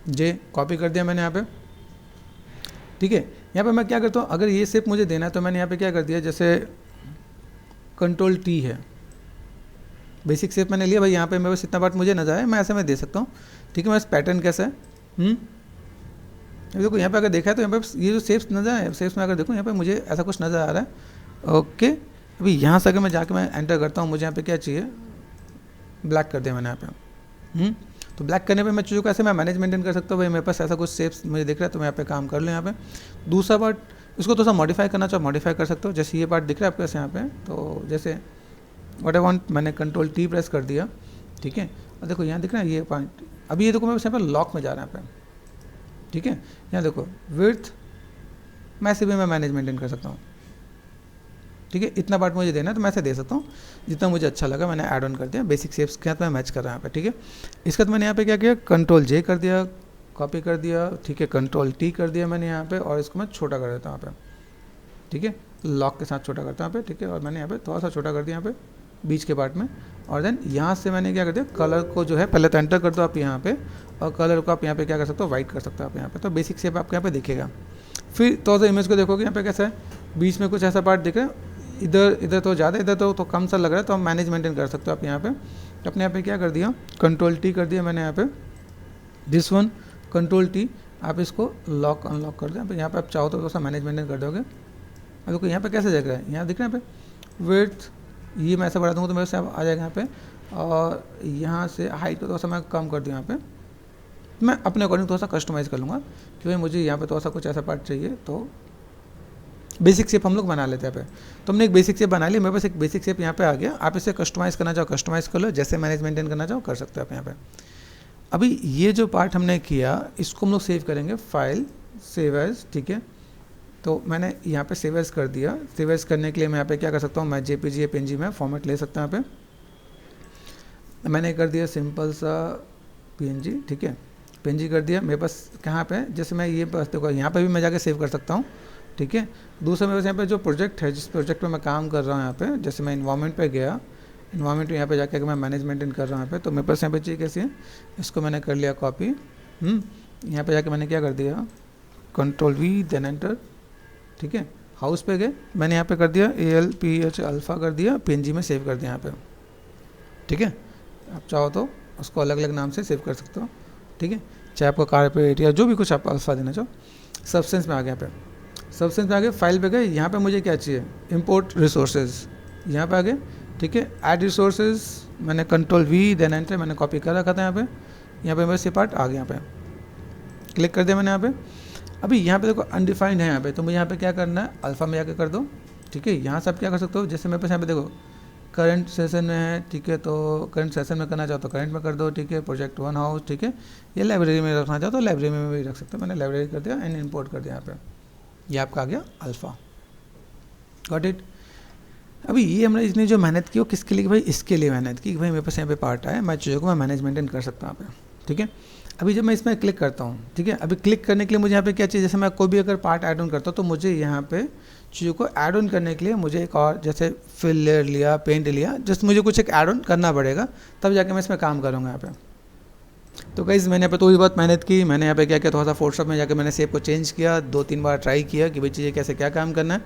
जे, कॉपी कर दिया मैंने यहाँ पे, ठीक है। यहाँ पे मैं क्या करता हूँ, अगर ये शेप मुझे देना है तो मैंने यहाँ पे क्या कर दिया, जैसे कंट्रोल टी है, बेसिक शेप मैंने लिया, भाई यहाँ पे मेरे पास इतना पार्ट मुझे नजर आए, मैं ऐसे में दे सकता हूँ, ठीक है। मेरा पैटर्न कैसा है, देखो यहाँ पे अगर देखा है तो यहाँ पे ये जो शेप्स नजर आए, शेप्स में अगर देखूँ यहाँ पे मुझे ऐसा कुछ नज़र आ रहा है, ओके। अभी यहाँ से अगर मैं जाके मैं एंटर करता हूँ, मुझे यहाँ पे क्या चाहिए, ब्लैक कर दिया मैंने यहाँ पे, तो ब्लैक करने पे मैं चीज़ों को ऐसे मैं मैनेज मेंटेन कर सकता हूँ। भाई मेरे पास ऐसा कुछ शेप्स मुझे दिख रहा है तो मैं यहाँ पे काम कर लूँ। यहाँ पे दूसरा पार्ट, इसको थोड़ा सा मॉडिफाई करना चाहो मॉडिफाई कर सकते हो, जैसे ये पार्ट दिख रहा है आपके पास यहाँ पे, तो जैसे व्हाट आई वांट, मैंने कंट्रोल टी प्रेस कर दिया, ठीक है। और देखो यहाँ दिख रहा है ये पॉइंट, अभी ये देखो मैं यहाँ पे लॉक में जा रहा है यहाँ पे, ठीक है। यहाँ देखो विड्थ, मैं इसे भी मैं मैनेज मेंटेन कर सकता हूँ, ठीक है, इतना पार्ट मुझे देना है तो मैं ऐसे दे सकता हूँ, जितना मुझे अच्छा लगा मैंने ऐड ऑन कर दिया। बेसिक शेप्स के साथ मैं मैच कर रहा हूँ यहाँ पे, ठीक है। इसके बाद मैंने यहाँ पे क्या किया, कंट्रोल जे कर दिया, कॉपी कर दिया, ठीक है, कंट्रोल टी कर दिया मैंने यहाँ पे, और इसको मैं छोटा कर देता हूँ यहाँ पे, ठीक है, लॉक के साथ छोटा करता हूँ यहाँ पे, ठीक है। और मैंने यहाँ पे थोड़ा सा छोटा कर दिया यहाँ पे बीच के पार्ट में, और देन यहाँ से मैंने क्या कर दिया, कलर को जो है पहले तो एंटर कर दो आप यहाँ पे, और कलर को आप यहाँ पे क्या कर सकते हो, वाइट कर सकते हो आप यहाँ पे, तो बेसिक शेप आपको यहाँ पे दिखेगा। फिर थोड़ा सा इमेज को देखोगे यहाँ पे कैसा है, बीच में कुछ ऐसा पार्ट दिख रहा है, इधर तो ज़्यादा, इधर तो कम सा लग रहा है, तो हम मैनेज मेंटेन कर सकते हो आप यहाँ पे। अपने यहाँ पे क्या कर दिया, कंट्रोल टी कर दिया मैंने यहाँ पे, दिस वन कंट्रोल टी, आप इसको लॉक अनलॉक कर दें। यहाँ पे आप चाहो तो थोड़ा सा मैनेज मेंटेन कर दोगे। अब देखो यहाँ पे कैसे दिख रहा है, यहाँ दिख रहा है यहाँ पे विड्थ, ये मैं ऐसे बढ़ा दूँगा तो मेरे से आ जाएगा यहाँ पे, और यहाँ से हाइट को थोड़ा सा मैं कम कर दूँ यहाँ पे, मैं अपने अकॉर्डिंग थोड़ा सा कस्टमाइज़ कर लूँगा कि भाई मुझे यहाँ पे थोड़ा सा कुछ ऐसा पार्ट चाहिए, तो बेसिक शेप हम लोग बना लेते हैं यहाँ पे। तो हमने एक बेसिक शेप बना ली, मेरे पास एक बेसिक शेप यहाँ पे आ गया। आप इसे कस्टमाइज़ करना चाहो कस्टमाइज़ कर लो, जैसे मैनेज मेंटेन करना चाहो कर सकते हो आप यहाँ पे। अभी ये जो पार्ट हमने किया इसको हम लोग सेव करेंगे, फाइल सेव एज, ठीक है। तो मैंने यहाँ पे सेव एज कर दिया। सेव एज करने के लिए मैं यहाँ पे क्या कर सकता हूँ, मैं जेपीजी या पीएनजी में फॉर्मेट ले सकता हूँ यहाँ पे। मैंने कर दिया सिंपल सा पीएनजी, ठीक है, पीएनजी कर दिया। मेरे पास कहाँ पे, जैसे मैं ये पास देखो यहाँ पे भी मैं जाके सेव कर सकता हूँ, ठीक है। दूसरा मेरे पास यहाँ पे जो प्रोजेक्ट है, जिस प्रोजेक्ट पे मैं काम कर रहा हूँ यहाँ पे, जैसे मैं इन्वायरमेंट पे गया, इन्वायरमेंट यहाँ पे जाके अगर मैं मैनेज मेंटेन कर रहा हूँ यहाँ पे, तो मेरे पास यहाँ पे चाहिए कैसी है, इसको मैंने कर लिया कॉपी, यहाँ पे जाके मैंने क्या कर दिया, कंट्रोल वी देन एंटर, ठीक है। हाउस पे गए, मैंने यहाँ पे कर दिया ALPH अल्फ़ा कर दिया, PNG में सेव कर दिया यहाँ पे, ठीक है। आप चाहो तो उसको अलग अलग नाम से सेव कर सकते हो, ठीक है, चाहे आपका कारपेट या जो भी कुछ आप अल्फ़ा देना चाहो। सब्सटेंस में आ गया यहाँ पे, सब्सटेंस में आ गए, फाइल पे गए, यहाँ पे मुझे क्या चाहिए, इंपोर्ट रिसोर्सेज, यहाँ पे आ गए, ठीक है। ऐड रिसोर्सेज, मैंने कंट्रोल वी देन एंटर, मैंने कॉपी कर रखा था यहाँ पे बस ये पार्ट आ गया, यहाँ पे क्लिक कर दिया मैंने यहाँ पे। अभी यहाँ पे देखो अनडिफाइंड है यहाँ पे, तो मुझे यहाँ पे क्या करना है, अल्फ़ा में जाकर कर दो, ठीक है। यहाँ से आप क्या कर सकते हो, जैसे मेरे पास यहाँ पे देखो करंट सेशन में है, ठीक है, तो करंट सेशन में करना चाहो तो करंट में कर दो, ठीक है। प्रोजेक्ट 1 हाउस, ठीक है। ये लाइब्रेरी में रखना चाहो तो लाइब्रेरी में भी रख सकते हो, मैंने लाइब्रेरी कर दिया एंड इंपोर्ट कर दिया यहाँ पे, ये आपका आ गया अल्फ़ा, गॉट इट। अभी ये हमने इसने जो मेहनत की वो किसके लिए, भाई इसके लिए मेहनत की, भाई मेरे पास यहाँ पे पार्ट आया, मैं चीज़ों को मैं मैनेज मेंटेन कर सकता हूँ यहाँ पे, ठीक है। अभी जब मैं इसमें क्लिक करता हूँ, ठीक है, अभी क्लिक करने के लिए मुझे यहाँ पे क्या चाहिए, जैसे मैं कोई भी अगर पार्ट ऐड ऑन करता हूँ तो मुझे यहाँ पे चीज़ों को ऐड ऑन करने के लिए मुझे एक और, जैसे फिल लेयर लिया, पेंट लिया, जस्ट मुझे कुछ एक ऐड ऑन करना पड़ेगा, तब जाके मैं इसमें काम करूँगा यहाँ पे। तो गाइस मैंने यहाँ पे थोड़ी बहुत मेहनत की, मैंने यहाँ पे क्या किया, थोड़ा सा फोटोशॉप में जाकर मैंने शेप को चेंज किया, 2-3 बार ट्राई किया कि भाई चीज़ें कैसे क्या काम करना है।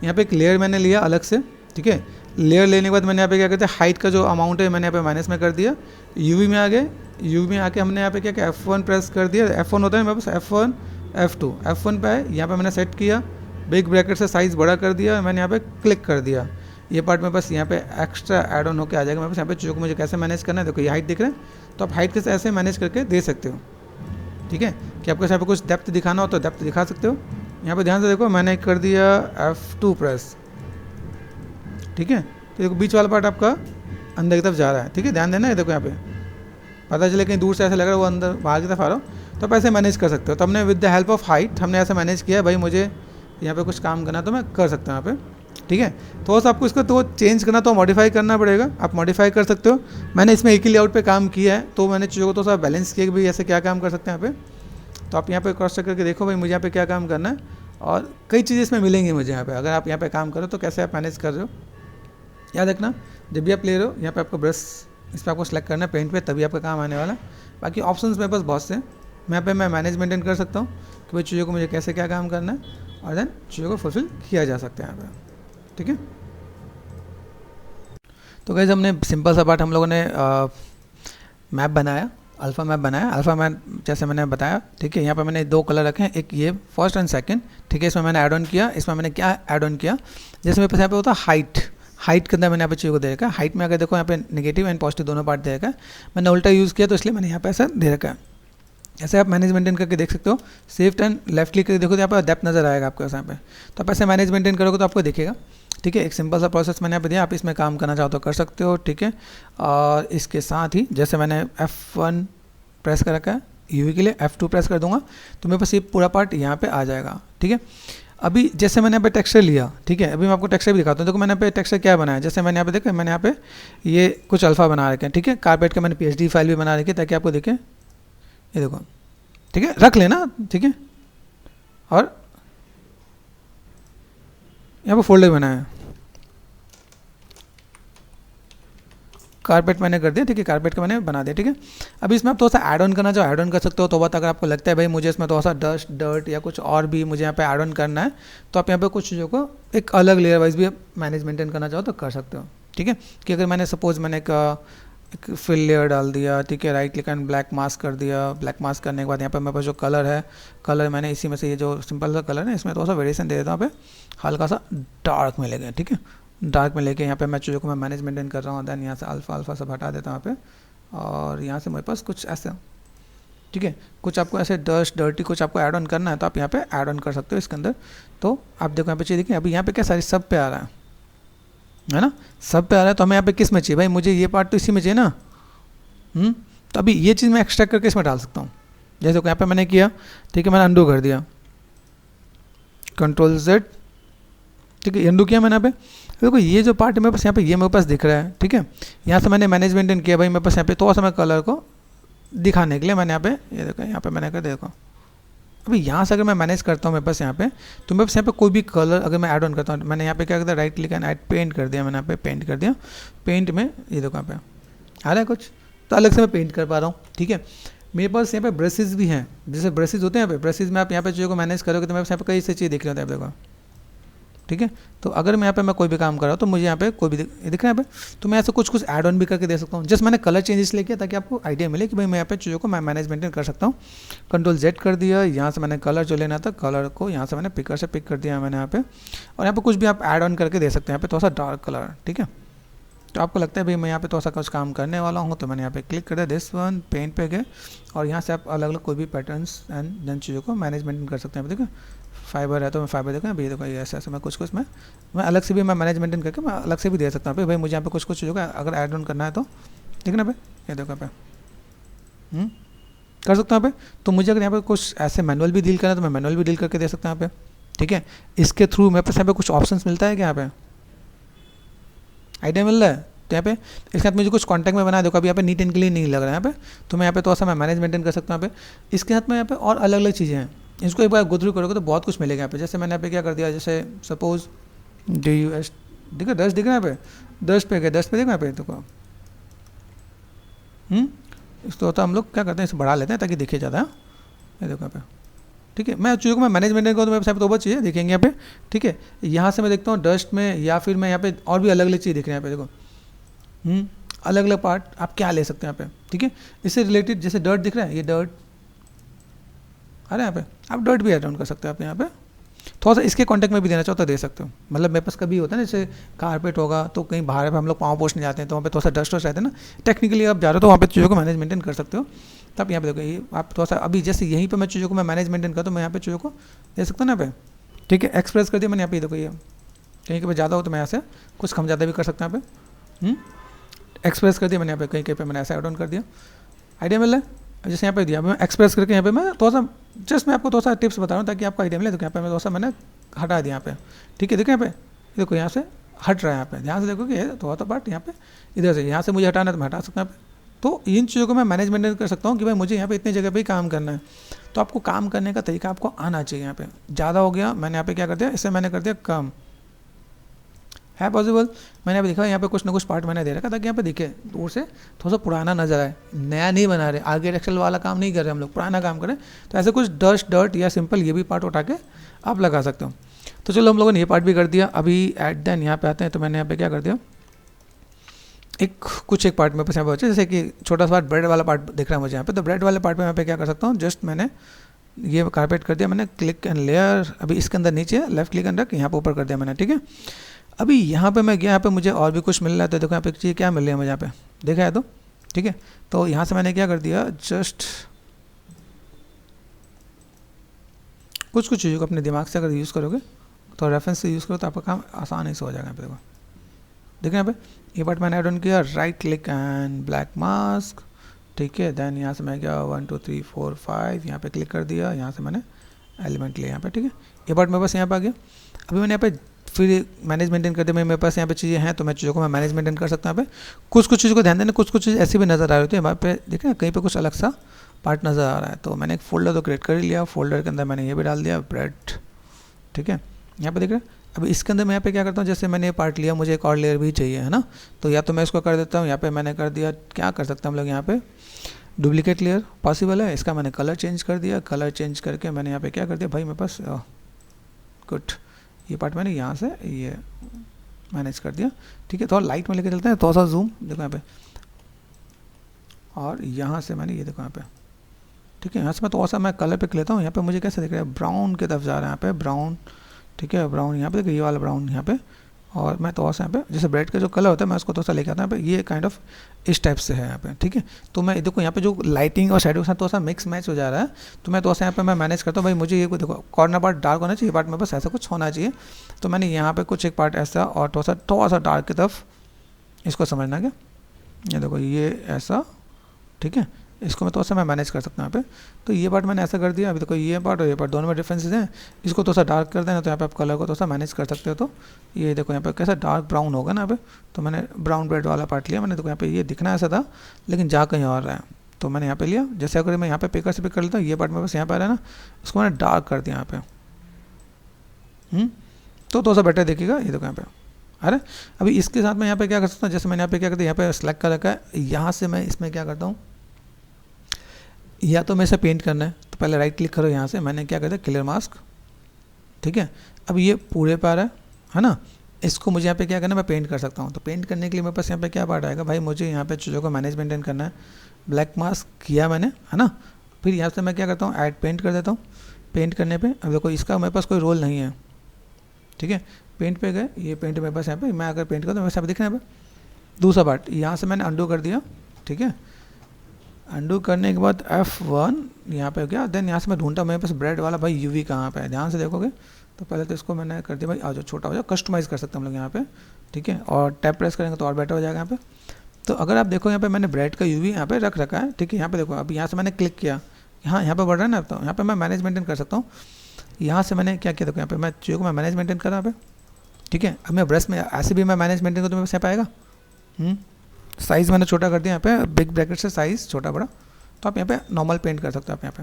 यहाँ पे एक लेयर मैंने लिया अलग से, ठीक है। लेयर लेने के बाद मैंने यहाँ पे क्या कहते हैं, हाइट का जो अमाउंट है मैंने यहाँ पे माइनस में कर दिया। यूवी में आ गए, यूवी में आके हमने यहाँ पे क्या किया, F1 प्रेस कर दिया, F1 होता है मेरे पास, F1 F2, F1 पे है, यहाँ पे मैंने सेट किया, बिग ब्रैकेट से साइज़ बड़ा कर दिया, मैंने यहाँ पे क्लिक कर दिया। ये पार्ट मेरे पास यहाँ पे एक्स्ट्रा ऐड ऑन होकर आ जाएगा मेरे पास। यहाँ पे चीज़ों को मुझे कैसे मैनेज करना है, देखो ये हाइट दिख रहा है, तो आप हाइट कैसे ऐसे मैनेज करके दे सकते हो, ठीक है, कि आपको यहाँ पे कुछ डेप्थ दिखाना हो तो डेप्थ दिखा सकते हो। यहाँ पे ध्यान से देखो, मैंने कर दिया F2 प्रेस, ठीक है, तो देखो बीच वाला पार्ट आपका अंदर की तरफ जा रहा है, ठीक है, ध्यान देना है। देखो यहाँ पे पता चले कहीं दूर से ऐसा लग रहा है वो अंदर बाहर की तरफ आ रहा हो, तो आप ऐसे मैनेज कर सकते हो। तो हमने with the help of height हमने ऐसे मैनेज किया, भाई मुझे यहाँ पे कुछ काम करना तो मैं कर सकता हूँ यहाँ पे, ठीक है। थोड़ा सा आपको इसको तो चेंज करना तो मॉडिफाई करना पड़ेगा, आप मॉडिफाई कर सकते हो। मैंने इसमें एक ही लेआउट पे काम किया है, तो मैंने चीज़ों को तो सा बैलेंस किया कि भाई ऐसे क्या काम कर सकते हैं यहाँ पे। तो आप यहाँ पे क्रॉस चेक करके देखो भाई मुझे यहाँ पे क्या काम करना है, और कई चीज़ें इसमें मिलेंगी मुझे यहाँ पे। अगर आप यहाँ पे काम करो तो कैसे आप मैनेज कर रहे हो, याद रखना जब भी आप ले रहे हो यहाँ पे आपको ब्रश इस पर आपको सेलेक्ट करना है पेंट पे, तभी आपका काम आने वाला है। बाकी ऑप्शंस मेरे पास बहुत से हैं, यहाँ पे मैं मैनेज मेंटेन कर सकता हूँ कि भाई चीज़ों को मुझे कैसे क्या काम करना है, और देन चीज़ों को फुलफिल किया जा सकता है यहाँ पे, ठीक है। तो गाइस हमने सिंपल सा पार्ट हम लोगों ने मैप बनाया, अल्फ़ा मैप बनाया। अल्फ़ा मैप जैसे मैंने बताया, ठीक है, यहाँ पे मैंने 2 कलर रखे हैं, एक ये फर्स्ट एंड सेकंड, ठीक है। इसमें मैंने ऐड ऑन किया, इसमें मैंने क्या ऐड ऑन किया, जैसे मेरे पास यहाँ पे होता है हाइट के अंदर मैंने यहाँ पे चीज़ों को दे रखा है। हाइट में अगर देखो यहाँ पे नेगेटिव एंड पॉजिटिव दोनों पार्ट दे रखा है, मैंने उल्टा यूज़ किया तो इसलिए मैंने यहाँ पे ऐसा दे रखा है। ऐसे आप मैनेज मेंटेन करके देख सकते हो, शिफ्ट एंड लेफ्ट क्लिक करके देखो तो यहाँ पे डेप्थ नजर आएगा आपको यहाँ पे। तो आप ऐसे मैनेज मेंटेन करोगे तो आपको दिखेगा, ठीक है। एक सिंपल सा प्रोसेस मैंने यहाँ पे दिया, आप इसमें काम करना चाहो तो कर सकते हो, ठीक है। और इसके साथ ही जैसे मैंने F1 प्रेस कर रखा है यूवी के लिए, F2 प्रेस कर दूंगा तो मेरे पास ये पूरा पार्ट यहाँ पे आ जाएगा, ठीक है। अभी जैसे मैंने यहाँ पे टेक्सचर लिया, ठीक है, अभी मैं आपको टेक्सचर भी दिखाता हूँ। देखो मैंने यहाँ पे टेक्सचर क्या बनाया, जैसे मैंने यहाँ पे देखा, मैंने यहाँ पे ये कुछ अल्फ़ा बना रखे हैं, ठीक है, कारपेट का मैंने पीएचडी फाइल भी बना रखी है ताकि आपको दिखे, ये देखो, ठीक है, रख लेना, ठीक है, और यहाँ पे फोल्डर बनाया है, कारपेट मैंने कर दिया, ठीक है, कारपेट का मैंने बना दिया, ठीक है। अभी इसमें आप थोड़ा सा ऐड ऑन करना चाहो ऐड ऑन कर सकते हो। तो बात अगर आपको लगता है भाई मुझे इसमें थोड़ा सा डस्ट डर्ट या कुछ और भी मुझे यहाँ पे ऐड ऑन करना है, तो आप यहाँ पे कुछ चीज़ों को एक अलग लेयर वाइज भी मैनेज मेंटेन करना चाहो तो कर सकते हो, ठीक है। कि अगर मैंने सपोज मैंने एक फिल लेयर डाल दिया, ठीक है, right click and black mask कर दिया, ब्लैक मास्क करने के बाद यहाँ पे मेरे पास जो कलर है, कलर मैंने इसी में से ये जो सिंपल सा कलर है इसमें थोड़ा सा वेरिएशन दे देता हूँ, यहाँ पे हल्का सा डार्क में लेके, ठीक है, डार्क में लेके यहाँ पे मैं चीज़ों को मैं मैनेज मेंटेन कर रहा हूँ। दैन यहाँ से अल्फ़ा सब हटा देता हूँ यहाँ पे, और यहाँ से मेरे पास कुछ ऐसे, ठीक है, कुछ आपको ऐसे डस्ट डर्टी कुछ आपको ऐड ऑन करना है तो आप यहाँ पे ऐड ऑन कर सकते हो इसके अंदर। तो आप देखो यहाँ पे चीज़ देखिए, अभी यहाँ पे क्या सारी सब पे आ रहा है ना, सब पे आ रहा है, तो हमें यहाँ पे किस में चाहिए भाई, मुझे ये पार्ट तो इसी में चाहिए ना, तो अभी ये चीज़ मैं एक्सट्रैक्ट करके इसमें डाल सकता हूँ। जैसे यहाँ पे मैंने किया, ठीक है, मैंने अंडू कर दिया, Ctrl+Z, ठीक है, अंडू किया मैंने यहाँ पे। देखो ये जो पार्ट है मेरे पास यहाँ पे ये मेरे पास दिख रहा है, ठीक है, यहाँ से मैंने मैनेज मेंटेन किया भाई, मेरे पास यहाँ पे थोड़ा सा मैं कलर को दिखाने के लिए मैंने यहाँ पे ये देखो, यहाँ पे मैंने कर देखो, अभी यहाँ से अगर मैं मैनेज करता हूँ मेरे पास यहाँ पे, तो मेरे पास यहाँ पे कोई भी कलर अगर मैं ऐड ऑन करता हूँ, मैंने यहाँ पे क्या करता है, right click and add paint कर दिया, मैंने यहाँ पे पेंट कर दिया, पेंट में ये देखो यहाँ पे आ रहा है कुछ, तो अलग से मैं पेंट कर पा रहा हूँ, ठीक है। मेरे पास यहाँ पे ब्रशेज भी हैं, जैसे ब्रशेज होते हैं यहाँ पे, ब्रशेज में आप यहाँ पे चीज़ों को मैनेज करोगे तो मेरे पास यहाँ पे कई से चीज़ दिख रही होती है, देखो, ठीक है। तो अगर मैं यहाँ पे मैं कोई भी काम कर रहा हूँ तो मुझे यहाँ पे कोई भी दिख रहा है यहाँ पे, तो मैं ऐसे कुछ कुछ ऐड ऑन भी करके दे सकता हूँ। जस्ट मैंने कलर चेंजेस लेके ताकि आपको आइडिया मिले कि भाई मैं यहाँ पे चीज़ों को मैं मैनेज मेंटेन कर सकता हूँ। Ctrl+Z कर दिया, यहाँ से मैंने कलर जो लेना था कलर को यहाँ से मैंने पिकर से पिक कर दिया मैंने यहाँ पे, और यहाँ पे कुछ भी आप ऐड ऑन करके दे सकते हैं, यहाँ पे थोड़ा सा डार्क कलर, ठीक है। तो आपको लगता है भाई मैं यहाँ पे थोड़ा सा कुछ काम करने वाला हूँ, तो मैंने यहाँ पे क्लिक कर दिया, दिस वन पेंट पे गए, और यहाँ से आप अलग अलग कोई भी पैटर्न्स एंड देन चीज़ों को मैनेज मेंटेन कर सकते हैं। देखो फाइबर है तो मैं फाइबर देखो, अभी देखो ये ऐसे ऐसे मैं कुछ मैं अलग से भी मैं मैनेज मेंटेन करके मैं अलग से भी दे सकता हूँ भाई, मुझे यहाँ पे कुछ चीज़ों का अगर ऐड ऑन करना है तो ठीक है ना भाई, ये देखो यहाँ पे कर सकता हूँ यहाँ पे। तो मुझे अगर यहाँ पे कुछ ऐसे मैनुअल भी डील करना है तो मैं मैनुअल भी डील करके दे सकता हूँ यहाँ पे, ठीक है। इसके थ्रू मेरे पास यहाँ पे कुछ ऑप्शन मिलता है क्या, यहाँ पे आइडिया मिल रहा है। तो यहाँ पे इसके साथ मुझे कुछ कॉन्टैक्ट में बना, देखो अभी यहाँ पे नीट एंड क्लीन नहीं लग रहा है यहाँ पे, तो मैं यहाँ पे थोड़ा सा मैं मैनेज मेंटेन कर सकता हूँ यहाँ पे। इसके साथ में यहाँ पे और अलग अलग चीज़ें हैं, इसको एक बार गो थ्रू करोगे तो बहुत कुछ मिलेगा यहाँ पे। जैसे मैंने यहाँ पे क्या कर दिया, जैसे सपोज DUS देखो, डस्ट दिख रहा है यहाँ पे, डस्ट पे गए, डस्ट पे देखो यहाँ पे देखो, इसको होता हम लोग क्या करते हैं, इसे बढ़ा लेते हैं ताकि दिखे ज़्यादा, ये देखो यहाँ पे, ठीक है। मैं चीज़ों को मैं मैनेज मेंटेन करूँ तो मेरे पास तो बहुत चीज़ें दिखेंगे यहाँ पे, ठीक है। यहाँ से मैं देखता हूँ डस्ट में, या फिर मैं यहाँ पे और भी अलग अलग चीज़ दिख रही है यहाँ पे देखो, अलग अलग पार्ट आप क्या ले सकते हैं यहाँ पे, ठीक है। इससे रिलेटेड जैसे डर्ट दिख रहा है, ये डर्ट अरे यहाँ पे आप डर्ट भी ऐड ऑन कर सकते हैं आप यहाँ पे, थोड़ा सा इसके कॉन्टेक्ट में भी देना चाहो तो दे सकते हो। मतलब मेरे पास कभी होता है ना, जैसे कारपेट होगा तो कहीं बाहर पे हम लोग पाँव पोछने जाते हैं तो वहाँ पे थोड़ा सा डस्ट वस्ट रहता है ना, टेक्निकली आप जा रहे हो तो वहाँ पे चीज़ों को मैनेज मेंटेन कर सकते हो। तब यहाँ पे देखो ये आप थोड़ा सा अभी जैसे यहीं पे मैं चीज़ों को मैं मैनेज मेंटेन करता हूँ, मैं यहाँ पे चीज़ों को दे सकता हूँ ना यहाँ पे, ठीक है। एक्सप्रेस कर दिया मैंने यहाँ पे, देखो ये कहीं पे ज़्यादा हो तो मैं यहाँ से कुछ कम ज़्यादा भी कर सकता हूँ यहाँ पे, एक्सप्रेस कर दिया मैंने यहाँ पे, कहीं पे मैंने ऐसा ऐड ऑन कर दिया, आइडिया मिल रहा है। जैसे यहाँ पे दिया मैं एक्सप्रेस करके यहाँ पे मैं थोड़ा सा जस्ट मैं आपको थोड़ा सा टिप्स बता रहा हूँ ताकि आपको आइडिया मिले। तो यहाँ पे मैं थोड़ा सा मैंने हटा दिया यहाँ पे, ठीक है। देखो यहाँ पे देखो यहाँ से हट रहा है, यहाँ पे ध्यान से देखो कि थोड़ा सा पार्ट यहाँ पे इधर से यहाँ से मुझे हटाना है तो मैं हटा सकता हूँ यहाँ पे। तो इन चीज़ों को मैं मैनेज मेंटेन कर सकता हूँ कि भाई मुझे यहाँ पे इतनी जगह पे ही काम करना है। तो आपको काम करने का तरीका आपको आना चाहिए। यहाँ पे ज़्यादा हो गया, मैंने यहाँ पे क्या कर दिया, इससे मैंने कर दिया कम, है पॉसिबल। मैंने अभी देखा यहाँ पे कुछ ना कुछ पार्ट मैंने दे रखा ताकि यहाँ पे दिखे दूर से थोड़ा सा पुराना नजर आए, नया नहीं बना रहे, आगे एक्सेल वाला काम नहीं कर रहे हम लोग, पुराना काम करें। तो ऐसे कुछ डस्ट डर्ट या सिंपल ये भी पार्ट उठा के आप लगा सकते हो। तो चलो हम लोगों ने ये पार्ट भी कर दिया। अभी एट देन यहाँ पे आते हैं, तो मैंने यहाँ पे क्या कर दिया, एक पार्ट में यहाँ पे बचा, जैसे कि छोटा सा ब्रेड वाला पार्ट दिख रहा है मुझे यहाँ पे। तो ब्रेड वाले पार्ट में यहाँ पे क्या कर सकता हूँ, जस्ट मैंने ये कारपेट कर दिया मैंने, क्लिक एंड लेयर, अभी इसके अंदर नीचे लेफ्ट क्लिक एंड रख यहाँ पे ऊपर कर दिया मैंने, ठीक है। अभी यहाँ पे मैं गया, यहाँ पे मुझे और भी कुछ मिल रहा है। तो देखो यहाँ पे एक चीज़ क्या मिल रही है मुझे यहाँ पे, देखा है तो ठीक है। तो यहाँ से मैंने क्या कर दिया, जस्ट कुछ चीज़ों को अपने दिमाग से अगर यूज़ करोगे तो रेफरेंस से यूज़ करो तो आपका काम आसान ही से हो जाएगा। यहाँ पे देखो, देखो यहाँ पे ये पार्ट मैंने ऐड ऑन किया, right click and black mask, ठीक है। देन यहाँ से मैं गया 1 2 3 4 5 यहाँ पे क्लिक कर दिया, यहाँ से मैंने एलिमेंट लिया यहाँ पे, ठीक है। ये पार्ट मेरे पास यहाँ पे आ गया। अभी मैंने यहाँ पे फिर मैनेज मेंटेन कर दिया, मेरे पास यहाँ पे चीज़ें हैं तो मैं चीज़ों को मैं मैनेज मेंटेन कर सकता हूँ। यहाँ पे कुछ चीज़ों को ध्यान देना, कुछ चीज़ ऐसी भी नज़र आ रही होती है वहाँ पे, देखें ना कहीं पे कुछ अलग सा पार्ट नज़र आ रहा है। तो मैंने एक फोल्डर तो क्रिएट कर ही लिया, फोल्डर के अंदर मैंने ये भी डाल दिया ब्रेड, ठीक है, यहाँ पे देख रहे हैं। अब इसके अंदर मैं यहाँ पे क्या करता हूँ, जैसे मैंने ये पार्ट लिया, मुझे एक और लेयर भी चाहिए है ना, तो या तो मैं इसको कर देता हूँ, यहाँ पे मैंने कर दिया, क्या कर सकते हैं हम लोग यहाँ पे डुप्लीकेट लेयर पॉसिबल है, इसका मैंने कलर चेंज कर दिया, कलर चेंज करके मैंने यहाँ पे क्या कर दिया भाई, मेरे पास गुड, ये पार्ट मैंने यहाँ से ये मैनेज कर दिया, ठीक है। थोड़ा लाइट में लेके चलते हैं, थोड़ा सा जूम देखो यहाँ पे, और यहाँ से मैंने ये देखो यहाँ पे, ठीक है, यहाँ से मैं थोड़ा सा मैं कलर पिक लेता हूँ। यहाँ पे मुझे कैसे दिख रहा है, ब्राउन की तरफ जा रहा है यहाँ पे, ब्राउन, ठीक है, ब्राउन यहाँ पे देखिए, ये वाला ब्राउन यहाँ पे, और मैं थोड़ा सा यहाँ पे जैसे ब्रेड का जो कलर होता है मैं उसको थोड़ा सा लेके आता हूँ यहाँ पे, ये काइंड ऑफ इस टाइप से है यहाँ पे, ठीक है। तो मैं देखो यहाँ पे जो लाइटिंग और शेडो के साथ थोड़ा सा मिक्स मैच हो जा रहा है, तो मैं थोड़ा सा यहाँ पे मैं मैनेज करता हूँ भाई, मुझे ये देखो कॉर्नर पार्ट डार्क होना चाहिए, पार्ट में बस ऐसा कुछ होना चाहिए। तो मैंने यहाँ पे कुछ एक पार्ट ऐसा और थोड़ा सा डार्क की तरफ, इसको समझना क्या, ये देखो ये ऐसा, ठीक है, इसको मैं थोड़ा सा मैं मैनेज कर सकता हूँ यहाँ पे। तो ये पार्ट मैंने ऐसा कर दिया, अभी देखो ये पार्ट और ये पार्ट दोनों में डिफरेंसेस हैं, इसको थोड़ा सा डार्क कर देना, तो यहाँ पे आप कलर को थोड़ा सा मैनेज कर सकते हो। तो ये देखो यहाँ पे कैसा डार्क ब्राउन होगा ना यहाँ पे, तो मैंने ब्राउन ब्रेड वाला पार्ट लिया मैंने, देखो यहाँ पे ये दिखना ऐसा था लेकिन जा कहीं और रहा है, तो मैंने यहाँ पे लिया। जैसे अगर मैं यहाँ पे पिकर से पिक कर लेता हूँ, ये पार्ट मेरे पास यहाँ पे आ रहा है ना, उसको मैंने डार्क कर दिया यहाँ पे, तो थोड़ा सा बेटर दिखेगा, ये देखो यहाँ पे। अरे अभी इसके साथ मैं यहाँ पे क्या कर सकता हूँ, जैसे मैंने यहाँ पे क्या करता हूँ, यहाँ पे सेलेक्ट कर रखा है, यहाँ से मैं इसमें क्या करता हूँ, या तो मैं इसे पेंट करना है तो पहले राइट क्लिक करो, यहाँ से मैंने क्या करता है क्लियर मास्क, ठीक है। अब ये पूरे पर है ना, इसको मुझे यहाँ पे क्या करना है, मैं पेंट कर सकता हूँ। तो पेंट करने के लिए मेरे पास यहाँ पे क्या पार्ट आएगा भाई, मुझे यहाँ पे चीज़ों को मैनेज मेंटेन करना है, ब्लैक मास्क किया मैंने है ना, फिर यहाँ से मैं क्या करता हूँ ऐड पेंट कर देता हूँ। पेंट करने पर अब देखो इसका मेरे पास कोई रोल नहीं है, ठीक है, पेंट पे गए, ये पेंट मेरे पास यहाँ पे, मैं अगर पेंट करता हूँ वैसे यहाँ पे दिख रहा है। दूसरा पार्ट यहाँ से मैंने अंडू कर दिया, ठीक है, अंडू करने के बाद F1 यहाँ पे गया, देन यहाँ से मैं ढूंढता मेरे पास ब्रेड वाला भाई यूवी कहाँ पे है, ध्यान से देखोगे तो पहले तो इसको मैंने कर दिया भाई, आ जाओ छोटा हो जाओ, कस्टमाइज़ कर सकते हैं हम लोग यहाँ पे, ठीक है, और टैप प्रेस करेंगे तो और बेटर हो जाएगा यहाँ पे। तो अगर आप देखो यहाँ पे मैंने ब्रेड का यूवी यहाँ पे रख रखा है, ठीक है, यहाँ पे देखो अब यहाँ से मैंने क्लिक किया, यहाँ पे बढ़ रहा है ना, तो यहाँ पे मैं मैनेज मेंटेन कर सकता हूँ। यहाँ से मैंने क्या किया, देखो यहाँ पे मैं चीज़ों को मैं मैनेज मेंटेन कर रहा यहाँ पे, ठीक है। अब मैं ब्रश में ऐसे भी मैं मैनेज मेंटेन करूँ तो मेरे पास यहाँ पे आएगा, साइज़ मैंने छोटा कर दिया यहाँ पे, बिग ब्रैकेट से साइज़ छोटा बड़ा, तो आप यहाँ पे नॉर्मल पेंट कर सकते हो आप यहाँ पे।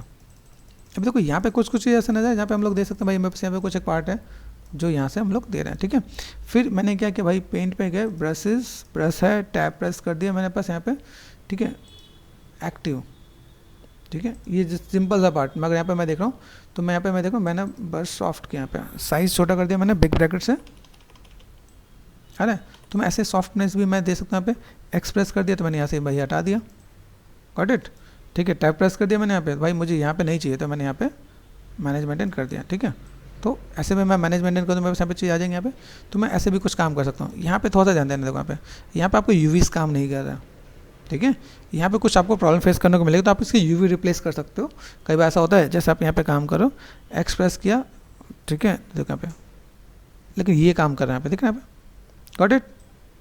अभी देखो यहाँ पे कुछ चीज़ ऐसा नजर है जहाँ पे हम लोग दे सकते हैं भाई, मेरे पास यहाँ पे कुछ एक पार्ट है जो यहाँ से हम लोग दे रहे हैं, ठीक है। फिर मैंने क्या किया भाई, पेंट पे गए, ब्रश है, टैप प्रेस कर दिया मैंने पास यहाँ पे, ठीक है, एक्टिव, ठीक है, ये सिंपल सा पार्ट। मगर यहाँ पे मैं देख रहा हूँ, तो मैं यहाँ पे मैं देख रहा हूँ, मैंने बस सॉफ्ट किया, यहाँ पे साइज़ छोटा कर दिया मैंने बिग ब्रैकेट से, है ना। तो मैं ऐसे सॉफ्टनेस भी मैं दे सकता हूँ यहाँ पे, एक्सप्रेस कर दिया तो मैंने यहाँ से भाई हटा दिया, गॉट इट, ठीक है, टैप प्रेस कर दिया मैंने यहाँ पे, भाई मुझे यहाँ पे नहीं चाहिए तो मैंने यहाँ पे मैनेज मेंटेन कर दिया, ठीक है। तो ऐसे में मैं मैनेज मेंटेन कर दूँ, मेरे पास यहाँ पे चीज़ आ जाएंगे यहाँ पे, तो मैं ऐसे भी कुछ काम कर सकता हूँ। यहाँ पे थोड़ा सा ध्यान देना, देखो यहाँ पे आपको यूवीज़ काम नहीं कर रहा, ठीक है, यहाँ पे कुछ आपको प्रॉब्लम फेस करने को मिलेगा, तो आप इसके यूवी रिप्लेस कर सकते हो। कई बार ऐसा होता है, जैसे आप यहाँ पे काम करो, एक्सप्रेस किया, ठीक है, देखो यहाँ पे, लेकिन ये काम कर रहा है यहाँ पे, दिख रहा है यहाँ पे, गॉट इट,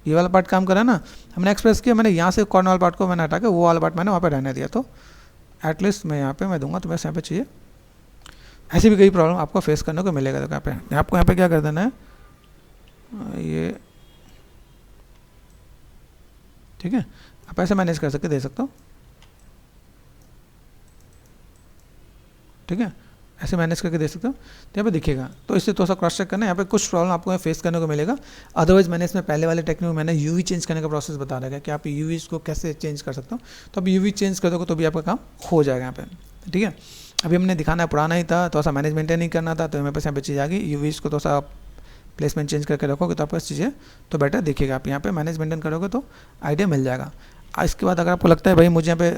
ये वाला पार्ट काम करा ना, हमने एक्सप्रेस किया, मैंने यहाँ से कॉर्नर वाला पार्ट को मैंने हटा के वो वाला पार्ट मैंने वहाँ पे रहने दिया, तो एटलीस्ट मैं यहाँ पे मैं दूंगा तो बस यहाँ पे चाहिए। ऐसी भी कई प्रॉब्लम आपको फेस करने को मिलेगा। देखो यहाँ पे आपको यहाँ पे क्या कर देना है, ये ठीक है, आप ऐसे मैनेज कर सकते दे सकते हो, ठीक है, ऐसे मैनेज करके दे सकते हो, तो यहाँ पे दिखेगा। तो इससे थोड़ा सा क्रॉस चेक करना है, यहाँ पे कुछ प्रॉब्लम आपको फेस करने को मिलेगा। अदरवाइज मैंने इसमें पहले वाले टेक्निक में मैंने यूवी चेंज करने का प्रोसेस बता रखा है कि आप यूवीज को कैसे चेंज कर सकते हो, तो आप यूवी चेंज कर दोगे तो भी आपका काम हो जाएगा यहाँ पे, ठीक है। अभी हमने दिखाना पुराना ही था, थोड़ा सा मैनेज मेंटेन नहीं करना था, तो मेरे पास यहाँ पे चीज़ आ गई, यूवीज को थोड़ा सा प्लेसमेंट चेंज करके रखोगे तो आपको चीज़ें तो बेटर दिखेगा। आप यहाँ पे मैनेज मेंटेन करोगे तो आइडिया मिल जाएगा। इसके बाद अगर आपको लगता है भाई मुझे यहाँ पे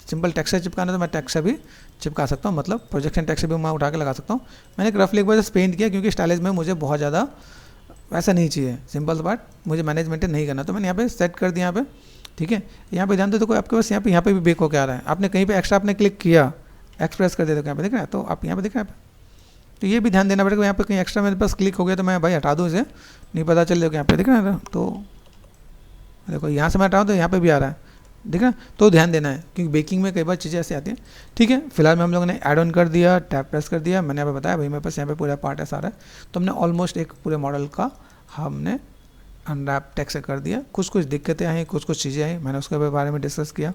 सिंपल टेक्सचर चिपकाना है तो मैं टेक्सचर भी चिपका सकता हूँ, मतलब प्रोजेक्शन टेक्सचर भी मैं उठा के लगा सकता हूँ। मैंने एक रफली एक बार पेंट किया क्योंकि स्टाइलिश में मुझे बहुत ज़्यादा वैसा नहीं चाहिए, सिंपल सा पार्ट मुझे मैनेज मेंटेन नहीं करना, तो मैंने यहाँ पे सेट कर दिया यहाँ पे, ठीक है। यहाँ पे ध्यान दो, तो आपके पास यहाँ पे भी बेक होकर आ रहा है, आपने कहीं पे एक्स्ट्रा आपने क्लिक किया, एक्सप्रेस कर दिया तो यहाँ पे दिख रहा है, तो आप यहाँ पे दिख रहा है, तो ये भी ध्यान देना पड़ेगा। यहाँ पे कहीं एक्स्ट्रा मेरे पास क्लिक हो गया तो मैं भाई हटा दूँ, इसे नहीं पता चल, देखो यहाँ पे दिख रहा है, तो देखो यहाँ से मैं हटाऊँ तो यहाँ पे भी आ रहा है, ठीक है, तो ध्यान देना है क्योंकि बेकिंग में कई बार चीज़ें ऐसी आती हैं। ठीक है, फिलहाल में हम लोगों ने ऐड ऑन कर दिया, टैप प्रेस कर दिया, मैंने यहाँ पे बताया भाई मेरे पास यहाँ पे पूरा पार्ट है सारा, तो हमने ऑलमोस्ट एक पूरे मॉडल का हमने अनरैप टेक्स्ट कर दिया। कुछ कुछ दिक्कतें आई, कुछ कुछ चीज़ें आई, मैंने उसके बारे में डिस्कस किया,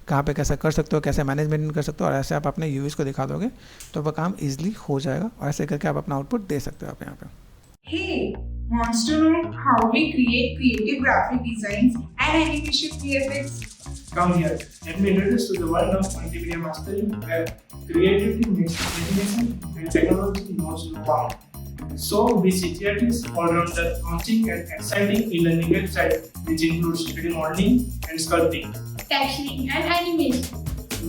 कहाँ पे कैसे कर सकते हो, कैसे मैनेजमेंट कर सकते हो, और ऐसे आप अपने यूज़ को दिखा दोगे तो वह काम ईजिली हो जाएगा, और ऐसे करके आप अपना आउटपुट दे सकते हो आप यहाँ पे। Hey, wants to know how we create creative graphic designs and animation VFX? Come here, let me introduce you to the world of multimedia mastering where creativity meets imagination and technology knows no bound. So, we CTRT's all-rounder launching an exciting e-learning website which includes 3D modeling and sculpting, Captioning and animation.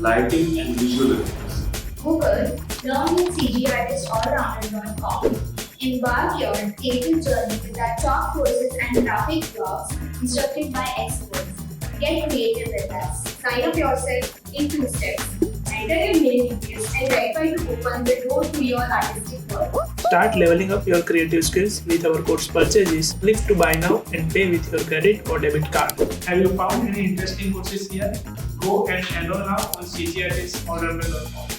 lighting and visual effects. Google Learn with CGArtistAllrounder.com. Embark your creative journey with our top courses and graphic blogs instructed by experts. Get creative with us. Sign up yourself in 2 steps. Enter your mail details and verify to open the door to your artistic work. Start leveling up your creative skills with our course purchases. Click to buy now and pay with your credit or debit card. Have you found any interesting courses here? Go and enroll now on CGArtistAllrounder.com.